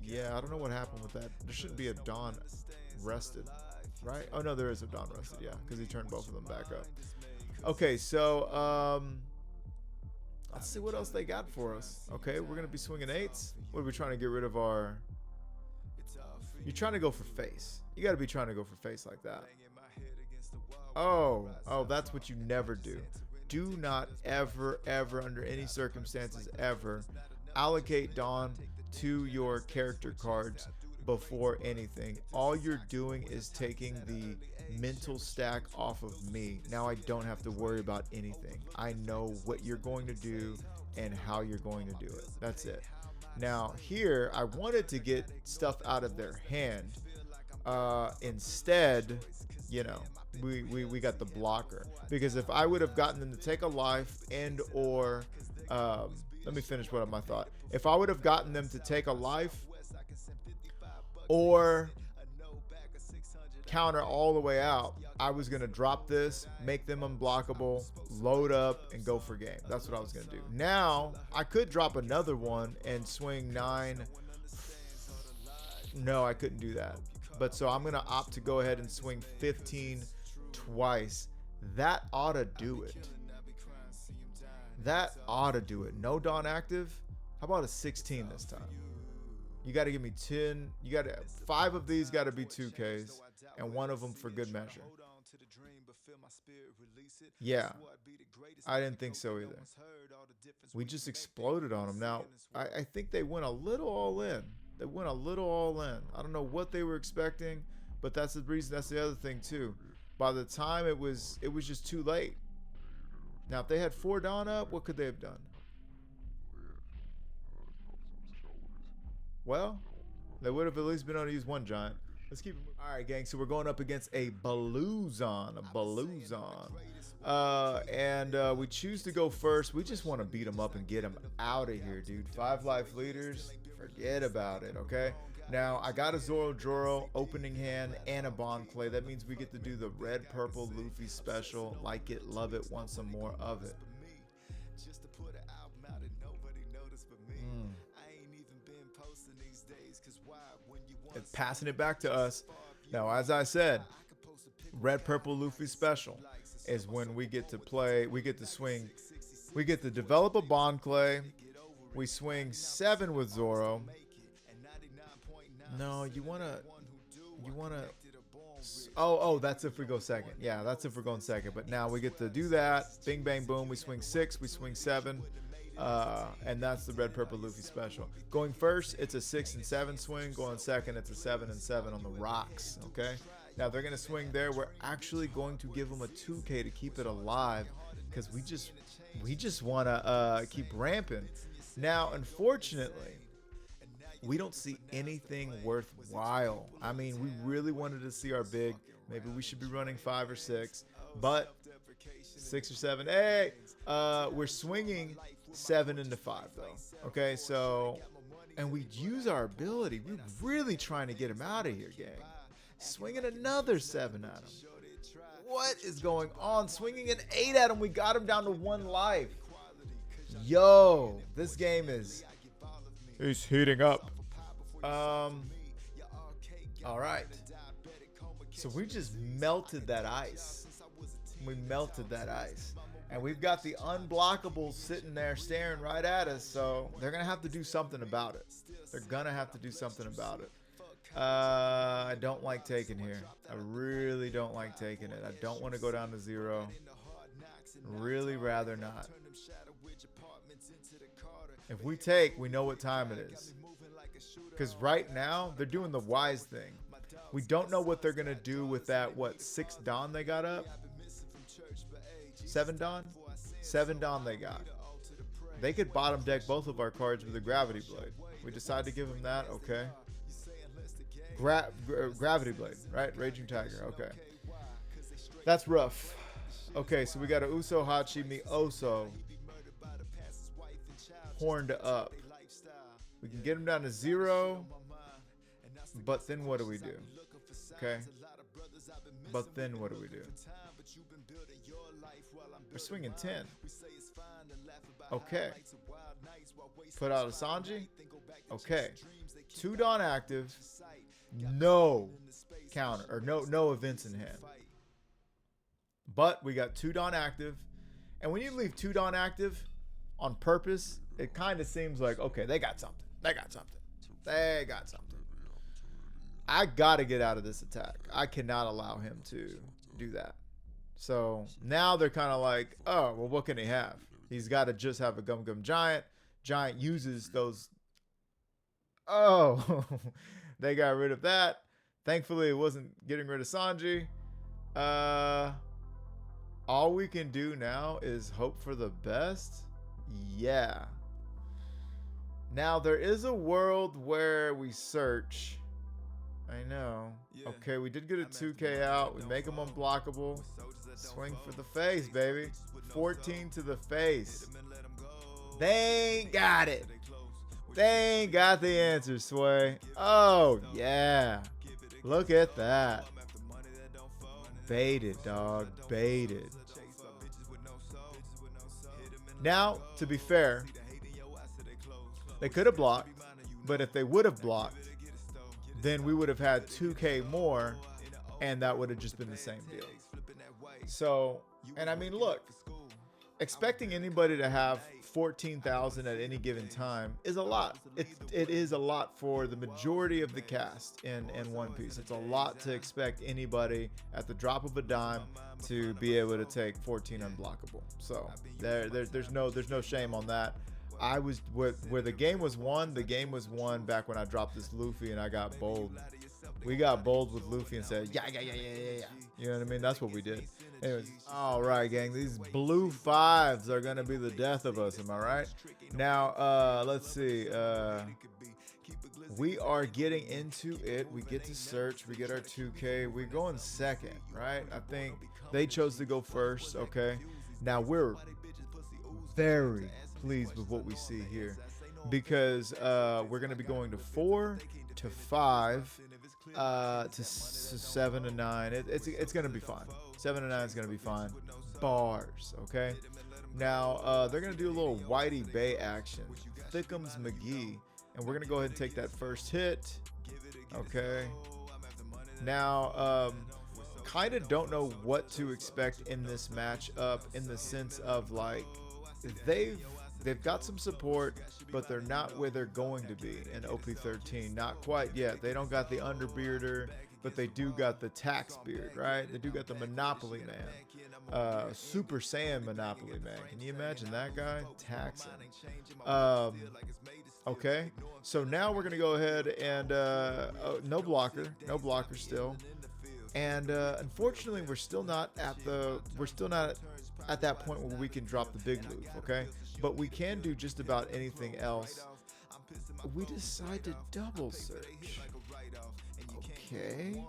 Yeah, I don't know what happened with that. There shouldn't be a Dawn rested, right? Oh, no, there is a Dawn rested, yeah, because he turned both of them back up. Okay, so, let's see what else they got for us. Okay, we're going to be swinging 8s. What are we trying to get rid of our... You're trying to go for face. You got to be trying to go for face like that. Oh, that's what you never do. Do not ever, under any circumstances, ever allocate Dawn to your character cards before anything. All you're doing is taking the mental stack off of me. Now I don't have to worry about anything. I know what you're going to do and how you're going to do it. That's it. Now here, I wanted to get stuff out of their hand. Instead, you know, we got the blocker. Because if I would have gotten them to take a life and or let me finish what my thought. If I would have gotten them to take a life or counter all the way out, I was going to drop this, make them unblockable, load up, and go for game. That's what I was going to do. Now, I could drop another one and swing 9. No, I couldn't do that. But so I'm going to opt to go ahead and swing 15 twice. That ought to do it. That ought to do it. No Dawn active. How about a 16 this time? You got to give me 10. You got to 5 of these got to be 2Ks and one of them for good measure. Yeah. I didn't think so either. We just exploded on them. Now, I think they went a little all in. They went a little all in. I don't know what they were expecting, but that's the reason. That's the other thing too. By the time it was just too late. Now, if they had 4 Dawn up, what could they have done? Well, they would have at least been able to use 1 giant. Let's keep it moving. All right, gang. So we're going up against a Baluzon. And we choose to go first. We just want to beat them up and get them out of here, dude. 5 life leaders. Forget about it, okay? Now, I got a Zoro opening hand and a Bond clay. That means we get to do the red, purple Luffy special. Like it, love it, want some more of it. It's passing it back to us. Now, as I said, red, purple Luffy special is when we get to play, we get to swing, we get to develop a Bond clay. We swing 7 with Zoro. No, you wanna. Oh, that's if we go second. Yeah, that's if we're going second. But now we get to do that. Bing, bang, boom. We swing 6. We swing 7. And that's the red, purple Luffy special. Going first, it's a 6 and 7 swing. Going second, it's a 7 and 7 on the rocks. Okay. Now they're gonna swing there. We're actually going to give them a 2K to keep it alive because we just wanna keep ramping. Now, unfortunately, we don't see anything worthwhile. I mean, we really wanted to see our big. Maybe we should be running 5 or 6, but 6 or 7. Hey, we're swinging 7 into 5 though. Okay, so, and we use our ability. We're really trying to get him out of here, gang. Swinging another 7 at him. What is going on? Swinging an 8 at him. We got him down to 1 life. Yo, this game is heating up. All right. So we just melted that ice. We melted that ice. And we've got the unblockables sitting there staring right at us. So they're going to have to do something about it. They're going to have to do something about it. I don't like taking here. I really don't like taking it. I don't want to go down to 0. Really rather not. If we take, we know what time it is. Because right now, they're doing the wise thing. We don't know what they're going to do with that, 6 Dawn they got up? 7 Dawn? 7 Dawn they got. They could bottom deck both of our cards with a Gravity Blade. We decide to give them that, okay. Gravity Blade, right? Raging Tiger, okay. That's rough. Okay, so we got a Uso Hachi Mioso. Horned up. We can get him down to 0. But then what do we do? Okay. But then what do we do? We're swinging 10. Okay. Put out a Sanji. Okay. 2 Dawn active. No counter. Or no events in hand. But we got 2 Dawn active. And when you leave 2 Dawn active on purpose, it kind of seems like, okay, they got something. They got something. They got something. I got to get out of this attack. I cannot allow him to do that. So now they're kind of like, oh, well, what can he have? He's got to just have a Gum Gum Giant. Giant uses those. Oh, they got rid of that. Thankfully, it wasn't getting rid of Sanji. All we can do now is hope for the best. Yeah. Now, there is a world where we search. I know. Okay, we did get a 2K out. We make them unblockable. Swing for the face, baby. 14 to the face. They ain't got it. They ain't got the answer, Sway. Oh, yeah. Look at that. Baited, dog. Baited. Now, to be fair, they could have blocked, but if they would have blocked, then we would have had 2K more, and that would have just been the same deal. So, and I mean, look, expecting anybody to have 14,000 at any given time is a lot. It is a lot for the majority of the cast in One Piece. It's a lot to expect anybody at the drop of a dime to be able to take 14 unblockable. So there's no shame on that. I was where the game was won. The game was won back when I dropped this Luffy and I got bold. We got bold with Luffy and said, yeah. You know what I mean? That's what we did. Anyways, all right, gang. These blue fives are going to be the death of us. Am I right? Now, let's see. We are getting into it. We get to search. We get our 2K. We're going second, right? I think they chose to go first. Okay. Now, we're very pleased with what we see here because we're going to be going to 4 to 5 to 7 to 9. It's going to be fine. 7 to 9 is going to be fine. Bars, okay? Now, they're going to do a little Whitey Bay action. Thickums McGee. And we're going to go ahead and take that first hit. Okay. Now, kind of don't know what to expect in this matchup in the sense of, like, they've got some support, but they're not where they're going to be in OP13. Not quite yet. They don't got the Underbearder, but they do got the Tax Beard, right? They do got the Monopoly Man. Super Saiyan Monopoly Man. Can you imagine that guy? Taxing. Okay. So now we're going to go ahead and no blocker still. And unfortunately, we're still not at that point where we can drop the big move, okay? But we can do just about anything else. We decide to double search. Okay.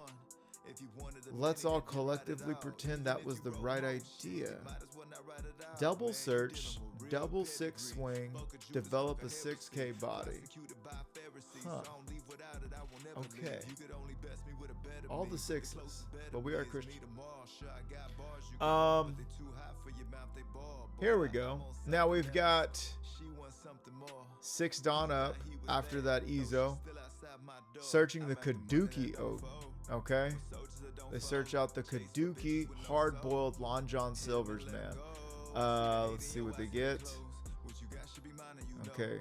Let's all collectively pretend that was the right idea. Double search, double 6 swing, develop a 6K body. Huh. Okay. All the 6s, but we are Christian. Here we go. Now we've got 6 Dawn up after that Ezo. Searching the Kaduki Ode. Okay. They search out the Kaduki hard-boiled Long John Silver's, man. Let's see what they get. Okay.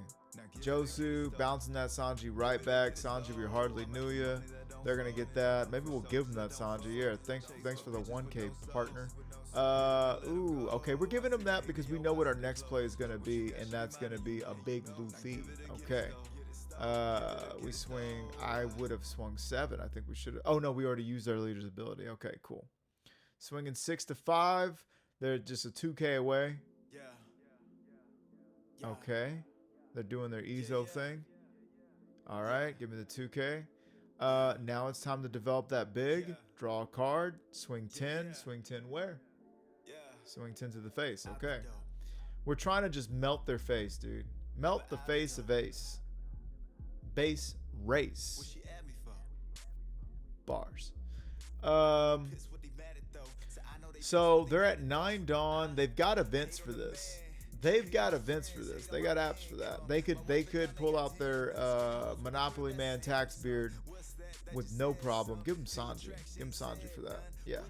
Josu bouncing that Sanji right back. Sanji, we hardly knew ya. They're gonna get that. Maybe we'll give them that Sanji. Yeah, thanks for the 1K, partner. Ooh, okay, we're giving them that because we know what our next play is gonna be, and that's gonna be a big Luffy. Okay. We swing. I would have swung 7. I think we should have. Oh no, we already used our leader's ability. Okay, cool. Swinging 6 to 5. They're just a 2K away. Okay. They're doing their Ezo thing. All right, give me the 2K. Now it's time to develop that big. Draw a card. Swing 10. Swing 10 where? Swing 10 to the face. Okay. We're trying to just melt their face, dude. Melt the face of Ace. Base race. Bars. So they're at 9 Dawn. They've got events for this. They got apps for that. They could pull out their Monopoly Man Tax Beard with no problem. Give them Sanji. Give them Sanji for that. Yeah.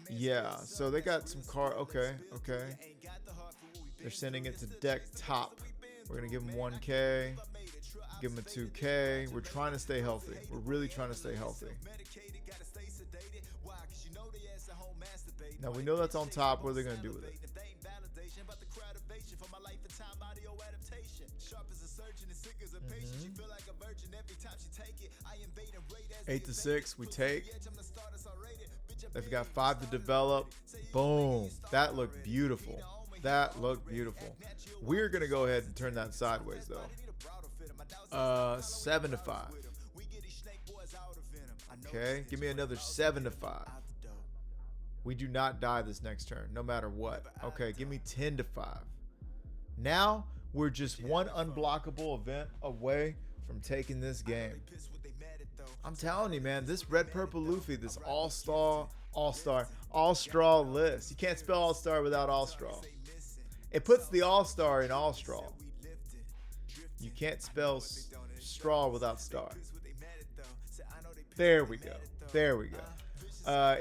Yeah. So they got some car. Okay. They're sending it to deck top. We're gonna give them 1K. Give them a 2K. We're trying to stay healthy. We're really trying to stay healthy. Now we know that's on top. What are they gonna do with it? 8 to 6. We take. They've got 5 to develop. Boom. That looked beautiful. We're gonna go ahead and turn that sideways though. 7 to 5. Okay, give me another 7 to 5. We do not die this next turn, no matter what. Okay, give me 10 to 5. Now we're just one unblockable event away from taking this game. I'm telling you, man, this red purple Luffy, this all-straw list. You can't spell all-star without all-straw. It puts the all-star in all-straw. You can't spell straw without star. There we go. There we go.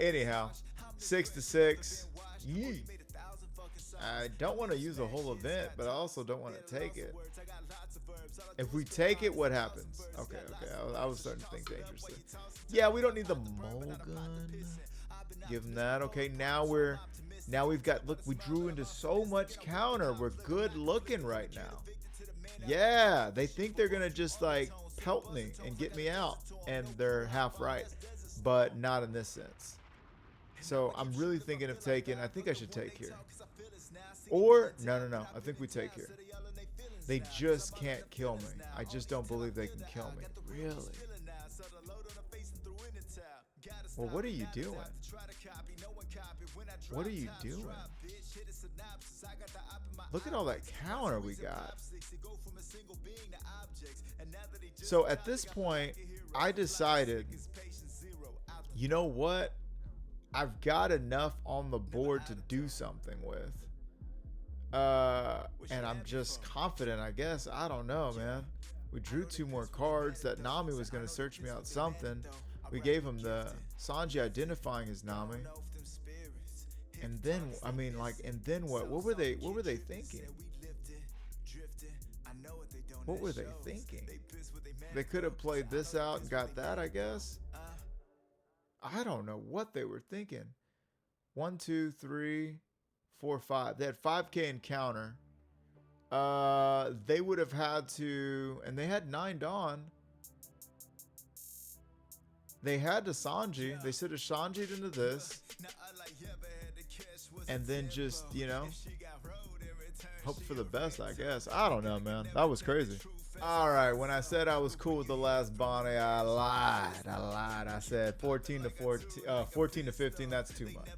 Anyhow, 6-6. Yee. I don't want to use a whole event, but I also don't want to take it. If we take it, what happens? Okay. I was starting to think dangerously. Yeah, we don't need the Mulligan. Give them that. Okay, now we've got, look, we drew into so much counter. We're good looking right now. Yeah, they think they're going to just like pelt me and get me out. And they're half right, but not in this sense. So I'm really thinking of taking, I think I should take here. Or, no, I think we take here. They just can't kill me. I just don't believe they can kill me. Really? Well, what are you doing? What are you doing? Look at all that counter we got. So at this point, I decided, you know what? I've got enough on the board to do something with. And I'm just confident, I guess. I don't know, man. We drew 2 more cards. That Nami was going to search me out something. We gave him the Sanji identifying his Nami. And then, I mean, like, and then what? What were they thinking? What were they thinking? They could have played this out and got that, I guess. I don't know what they were thinking. 1, 2, 3, 4, 5. They had 5K in counter. They would have had to, and they had 9 Dawn. They had to Sanji. They should have Sanji'd into this. And then just, you know, hope for the best, I guess. I don't know, man. That was crazy. All right, when I said I was cool with the last Bonney, I lied. I said 14 to 15. That's too much.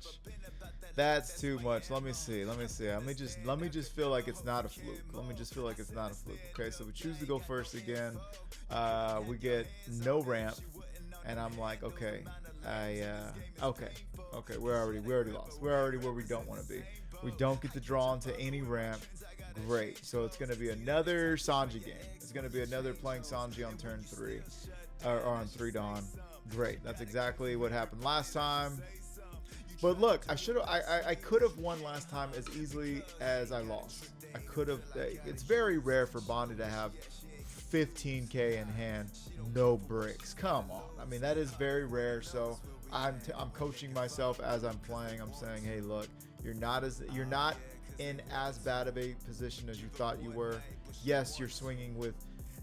That's too much. Let me see. Let me just feel like it's not a fluke. Okay, so we choose to go first again. We get no ramp, and I'm like, okay, okay. We already lost. We're already where we don't want to be. We don't get to draw into any ramp. Great. So it's going to be another Sanji game. It's going to be another playing Sanji on turn 3, or on 3 Dawn. Great. That's exactly what happened last time. But look, I could have won last time as easily as I lost. I could have. It's very rare for Bonney to have 15K in hand, no bricks. Come on. I mean, that is very rare. So I'm coaching myself as I'm playing. I'm saying, hey, look, you're not in as bad of a position as you thought you were. Yes, you're swinging with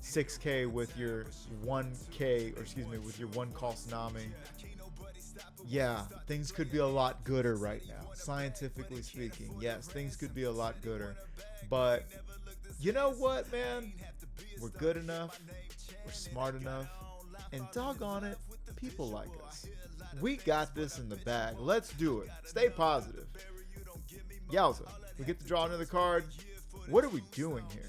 6K with your 1K, or excuse me, with your 1 cost Nami. Yeah, things could be a lot gooder right now. Scientifically speaking, yes, things could be a lot gooder. But you know what, man? We're good enough. We're smart enough. And doggone it, people like us. We got this in the bag. Let's do it. Stay positive. Yowza. We get to draw another card. What are we doing here?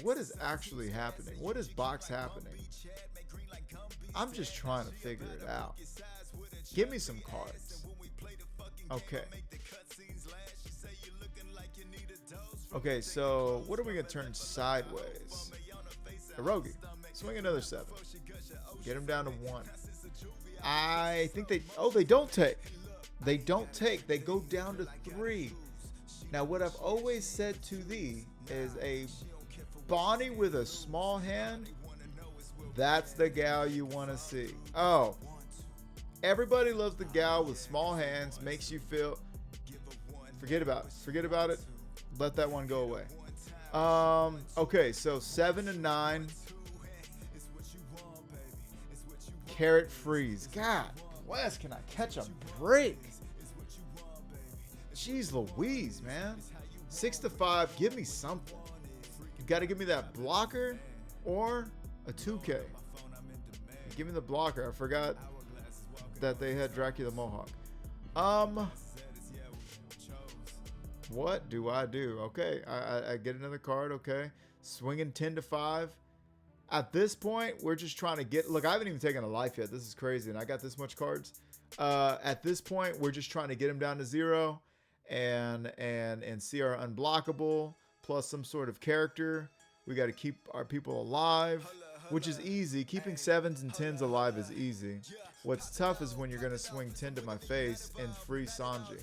What is actually happening? What is box happening? I'm just trying to figure it out. Give me some cards. Okay. Okay, so what are we going to turn sideways? Hirogi. Swing another 7. Get him down to 1. I think they don't take. They don't take. They go down to 3. Now, what I've always said to thee is a Bonney with a small hand, that's the gal you want to see. Oh, everybody loves the gal with small hands, makes you feel, forget about it. Let that one go away. Okay, so 7 and 9. Carrot freeze. God bless, can I catch a break? Jeez Louise, man. 6 to 5, give me something. You got to give me that blocker or a 2K. Give me the blocker. I forgot that they had Dracula Mohawk. What do I do? Okay, I get another card. Okay, swinging 10 to 5. At this point, we're just trying to get. Look, I haven't even taken a life yet. This is crazy, and I got this much cards. At this point, we're just trying to get him down to 0, and see our unblockable plus some sort of character. We got to keep our people alive, which is easy. Keeping 7s and 10s alive is easy. What's tough is when you're going to swing 10 to my face and free Sanji.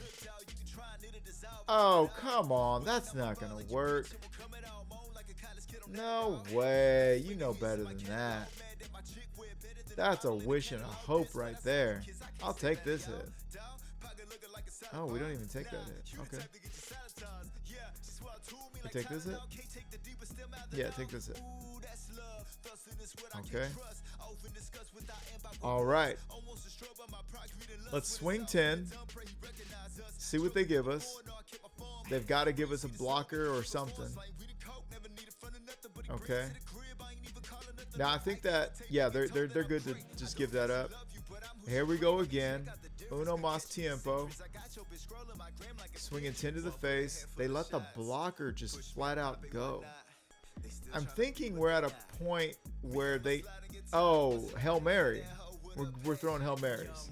Oh, come on. That's not going to work. No way. You know better than that. That's a wish and a hope right there. I'll take this hit. Oh, we don't even take that hit. Okay. We take this hit? Yeah, take this hit. Okay. All right. Let's swing 10. See what they give us. They've got to give us a blocker or something. Okay. Now I think that, yeah, they're good to just give that up. Here we go again. Uno mas tiempo. Swinging 10 to the face. They let the blocker just flat out go. I'm thinking we're at a point where they... Oh, Hail Mary. We're throwing Hail Marys.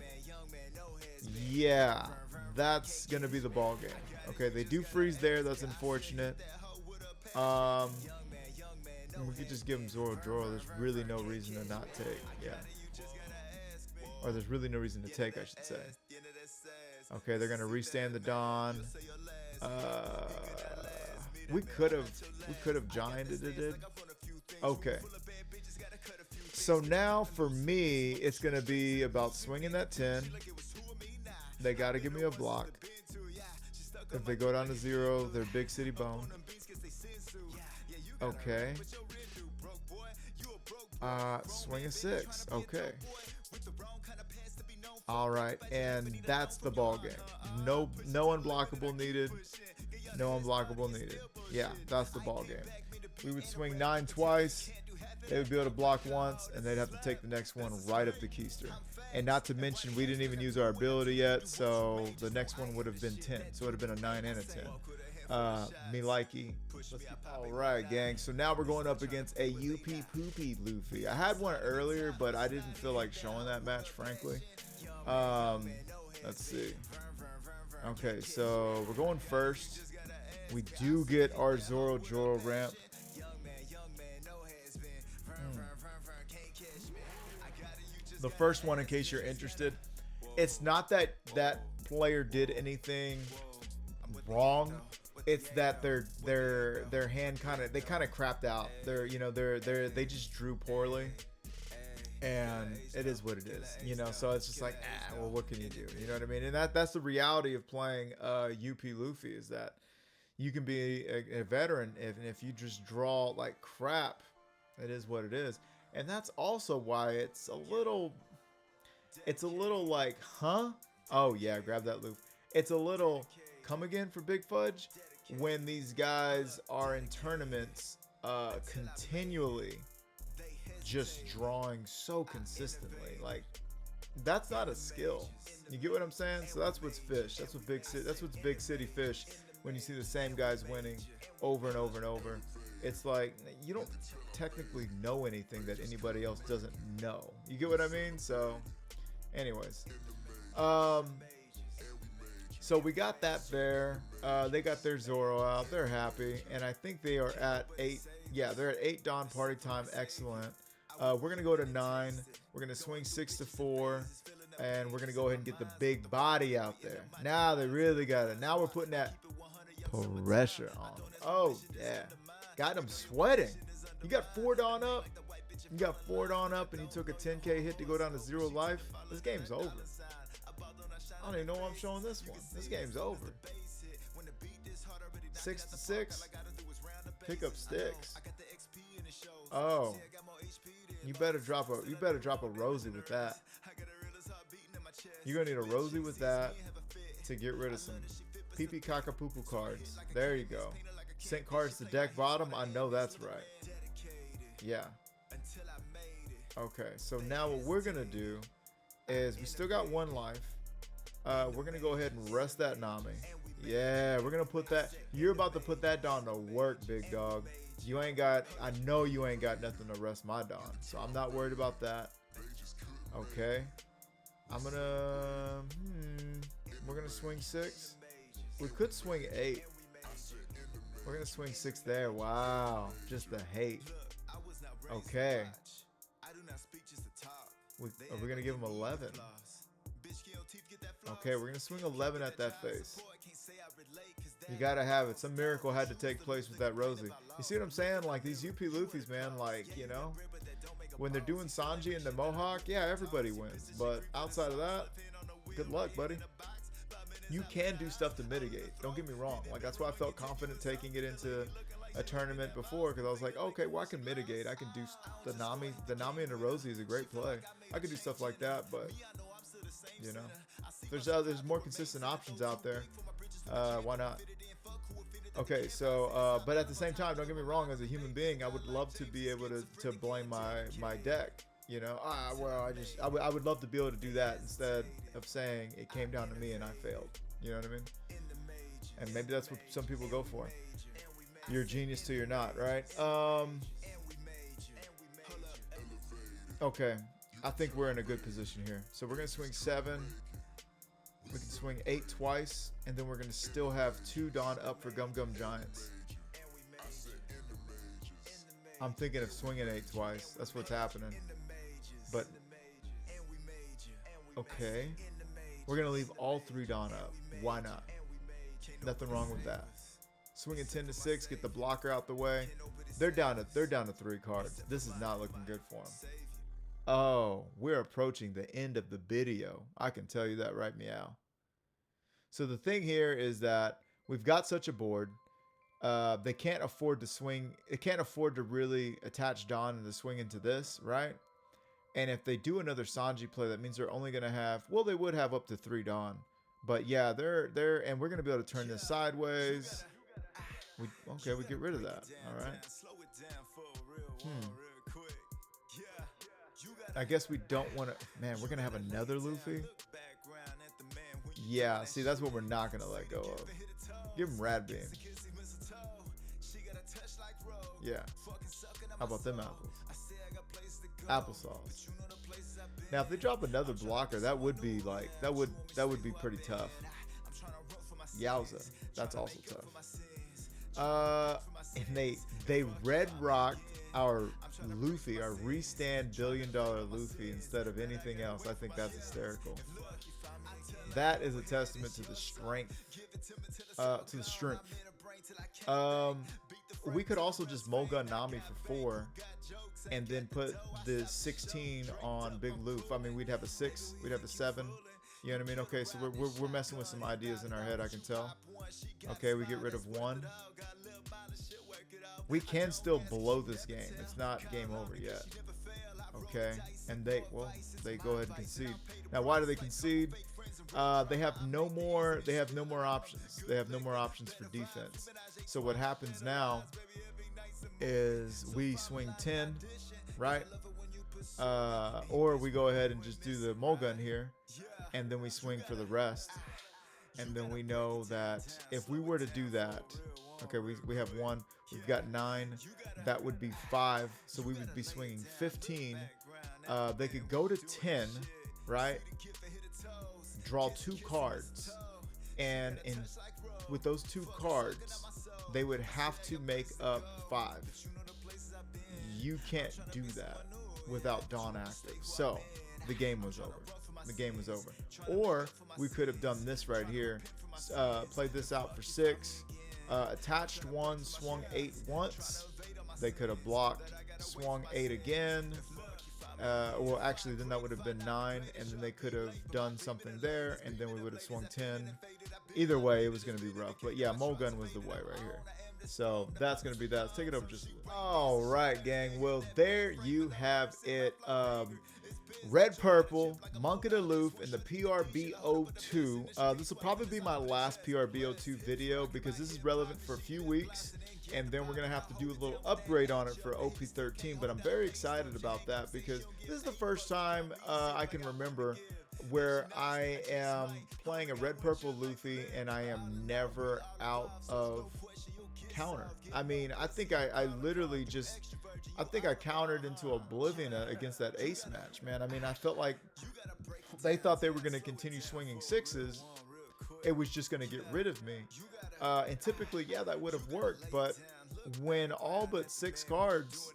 Yeah, that's going to be the ball game. Okay, they do freeze there. That's unfortunate. We could just give them Zoro Draw. There's really no reason to not take. Yeah. Or there's really no reason to take, I should say. Okay, they're going to restand the Dawn. We could have gianted it. Okay. So now for me, it's going to be about swinging that 10. They got to give me a block. If they go down to 0, they're big city bone. Okay. Swing a 6. Okay. All right, and that's the ball game. No unblockable needed. No unblockable needed. Yeah, that's the ball game. We would swing 9 twice. They would be able to block once, and they'd have to take the next one right up the keister. And not to mention, we didn't even use our ability yet, so the next one would have been 10. So it would have been a 9 and a 10. Me likey. All right, gang. So now we're going up against a UP Poopy Luffy. I had one earlier, but I didn't feel like showing that match, frankly. Let's see. Okay, so we're going first. We do get our Zoro ramp. The first one, in case you're interested, it's not that that player did anything wrong. It's that their hand kind of crapped out. They just drew poorly, and it is what it is. So it's just like, well, what can you do? You know what I mean? And that's the reality of playing UP Luffy, is that you can be a veteran if you just draw like crap. It is what it is. And that's also why it's a little like, huh? Oh yeah, grab that loop. It's a little come again for Big Fudge when these guys are in tournaments continually just drawing so consistently. Like, that's not a skill. You get what I'm saying? So that's what's fish. That's what's big city fish when you see the same guys winning over and over and over. It's like, you don't technically know anything that anybody else doesn't know. You get what I mean? So, anyways. So we got that there. They got their Zoro out. They're happy. And I think they are at 8. Yeah, they're at 8 Dawn party time. Excellent. We're going to go to 9. We're going to swing 6 to 4. And we're going to go ahead and get the big body out there. Now they really got it. Now we're putting that pressure on. Oh, yeah. Got him sweating. You got 4 Dawn up. You got 4 Dawn up and you took a 10k hit to go down to 0 life. This game's over. I don't even know why I'm showing this one. This game's over. 6 to 6. Pick up sticks. Oh. You better drop a Rosie with that. You're gonna need a Rosie with that to get rid of some pee-pee caca-poo-poo cards. There you go. Sent cards to deck bottom. I know that's right. Yeah. Okay, so now what we're gonna do is we still got 1 life. We're gonna go ahead and rest that Nami. Yeah, we're gonna put that. You're about to put that Dawn to work, big dog. I know you ain't got nothing to rest my Dawn, so I'm not worried about that. Okay. We're gonna swing 6. We could swing 8. We're going to swing 6 there. Wow. Just the hate. Okay. Are we going to give him 11? Okay, we're going to swing 11 at that face. You got to have it. Some miracle had to take place with that Rosie. You see what I'm saying? Like, these UP Luffys, man, like, you know, when they're doing Sanji and the Mohawk, yeah, everybody wins. But outside of that, good luck, buddy. You can do stuff to mitigate. Don't get me wrong. Like, that's why I felt confident taking it into a tournament before, because I was like, okay, well, I can mitigate. I can do the Nami. The Nami and the Rosie is a great play. I could do stuff like that, but, you know, there's more consistent options out there. Why not? Okay, so, but at the same time, don't get me wrong, as a human being, I would love to be able to blame my deck. You know, well, I would love to be able to do that instead of saying it came down to me and I failed. You know what I mean? And maybe that's what some people go for. You're a genius till you're not, right? Okay, I think we're in a good position here. So we're gonna swing 7. We can swing 8 twice, and then we're gonna still have 2 Dawn up for Gum Gum Giants. I'm thinking of swinging 8 twice. That's what's happening. But okay, we're gonna leave all 3 Dawn up. Why not? Nothing wrong with that. Swinging 10 to 6, get the blocker out the way. They're down to 3 cards. This is not looking good for them. Oh, we're approaching the end of the video. I can tell you that right meow. So the thing here is that we've got such a board. They can't afford to swing. They can't afford to really attach Dawn and to swing into this, right? And if they do another Sanji play, that means they're only going to have, well, they would have up to 3 Dawn. But yeah, and we're going to be able to turn this sideways. Okay, we get rid of that. All right. I guess we don't want to, man, we're going to have another Luffy. Yeah, see, that's what we're not going to let go of. Give him Rad Beam. Yeah. How about them apples? Applesauce. Now, if they drop another blocker, that would be like, that would be pretty tough. Yowza. That's also tough. And they red rocked our Luffy, our restand $1 billion Luffy instead of anything else. I think that's hysterical. That is a testament to the strength. We could also just Mulgun Nami for 4 and then put the 16 on Big Luffy. I mean, we'd have a 6, we'd have a 7. You know what I mean? Okay, so we're messing with some ideas in our head, I can tell. Okay, we get rid of 1. We can still blow this game. It's not game over yet. Okay, and they go ahead and concede. Now, why do they concede? They have no more options. They have no more options for defense. So what happens now is we swing 10, right? Or we go ahead and just do the Mulgun here, and then we swing for the rest. And then we know that if we were to do that, okay, we have 1, we've got 9, that would be 5, so we would be swinging 15. They could go to 10, right? Draw 2 cards, and with those 2 cards, they would have to make up 5. You can't do that without Dawn active. So the game was over. The game was over. Or we could have done this right here. Played this out for 6. Attached 1, swung 8 once. They could have blocked, swung 8 again. Well, actually, then that would have been 9, and then they could have done something there, and then we would have swung 10. Either way, it was going to be rough. But yeah, Mulgun was the way right here. So that's going to be that. Let's take it over just a little. All right, gang. Well, there you have it. Red Purple, Monk of the Loof, and the PRB02. This will probably be my last PRB02 video because this is relevant for a few weeks, and then we're going to have to do a little upgrade on it for OP13, but I'm very excited about that because this is the first time I can remember where I am playing a Red Purple Luffy and I am never out of counter. I mean, I think I literally just, I think I countered into oblivion against that Ace match, man. I mean, I felt like they thought they were going to continue swinging 6s, it was just going to get rid of me. And typically, yeah, that would have worked. But when all but 6 cards,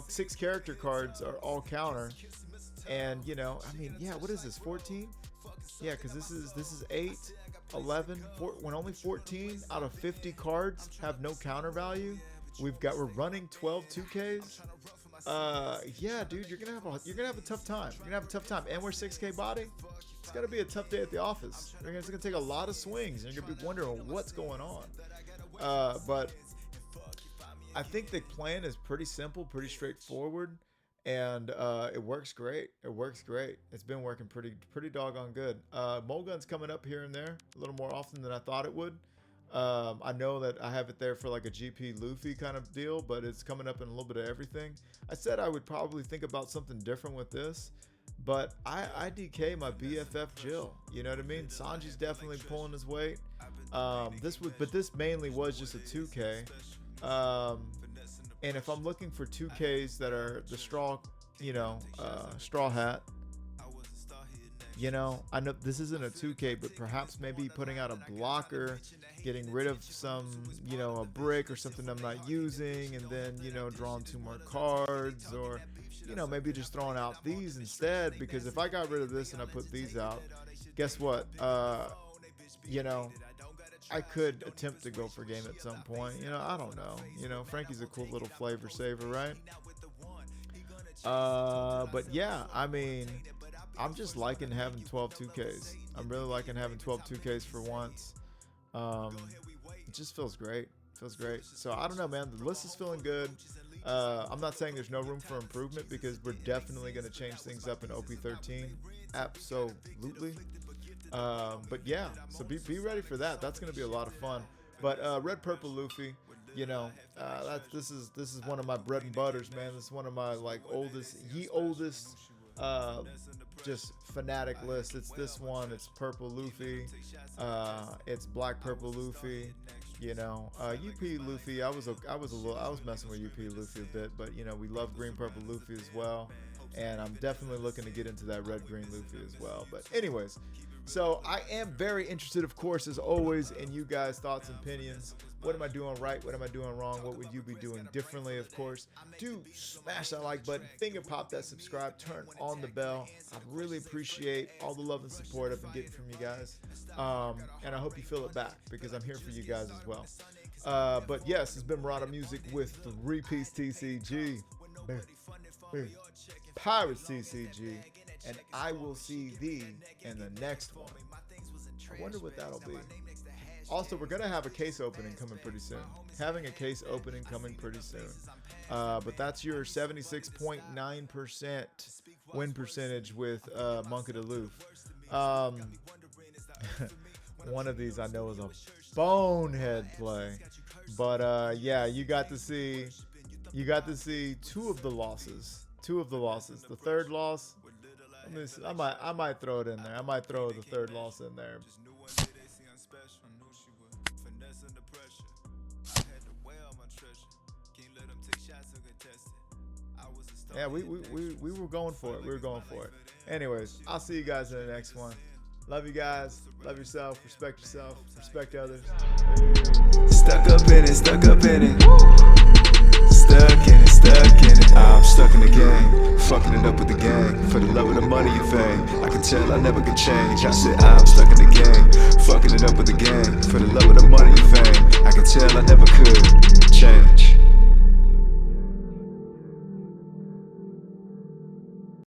6 character cards are all counter, and I mean, yeah, what is this, 14? Yeah, because this is 8, 11, when only 14 out of 50 cards have no counter value. We're running 12 2Ks. Yeah, dude, you're gonna have a tough time. And we're 6K body. It's gonna be a tough day at the office. It's gonna take a lot of swings, and you're gonna be wondering what's going on. But I think the plan is pretty simple, pretty straightforward, and it works great. It's been working pretty doggone good. Mulligan's coming up here and there a little more often than I thought it would. I know that I have it there for like a GP Luffy kind of deal, but it's coming up in a little bit of everything. I said I would probably think about something different with this, but I IDK my BFF Jill. You know what I mean? Sanji's definitely pulling his weight. This mainly was just a 2K. And if I'm looking for 2Ks that are the straw, straw hat, I know this isn't a 2K, but perhaps maybe putting out a blocker, getting rid of some, a brick or something I'm not using, and then, drawing 2 more cards, or, maybe just throwing out these instead, because if I got rid of this and I put these out, guess what? I could attempt to go for game at some point. I don't know. Frankie's a cool little flavor saver, right? But yeah, I mean, I'm just liking having 12 2Ks. I'm really liking having 12 2Ks for once. It just feels great. So I don't know, man. The list is feeling good. I'm not saying there's no room for improvement, because we're definitely going to change things up in OP13. Absolutely. But yeah, so be ready for that. That's going to be a lot of fun. But Red Purple Luffy, this is one of my bread and butters, man. This is one of my oldest just fanatic lists. It's this one. It's Purple Luffy. It's Black Purple Luffy. UP Luffy. I was messing with UP Luffy a bit, but we love Green Purple Luffy as well, and I'm definitely looking to get into that Red Green Luffy as well. But anyways. So I am very interested, of course, as always, in you guys' thoughts and opinions. What am I doing right? What am I doing wrong? What would you be doing differently, of course? Do smash that like button, finger pop that subscribe, turn on the bell. I really appreciate all the love and support I've been getting from you guys. And I hope you feel it back, because I'm here for you guys as well. But yes, it's been Murata Music with 3-piece TCG. Pirates TCG. And I will see thee in the next one. I wonder what that'll be. Also, we're going to have a case opening coming pretty soon. But that's your 76.9% win percentage with Monk of the Loof. One of these I know is a bonehead play. But yeah, you got to see 2 of the losses. The third loss, I might throw it in there. I might throw the third loss in there. Yeah, we were going for it. Anyways, I'll see you guys in the next one. Love you guys. Love yourself. Respect others. Stuck up in it. Stuck in it. I'm stuck in the game, fucking it up with the gang, for the love of the money and fame. I can tell I never could change. I said I'm stuck in the game, fucking it up with the gang, for the love of the money and fame.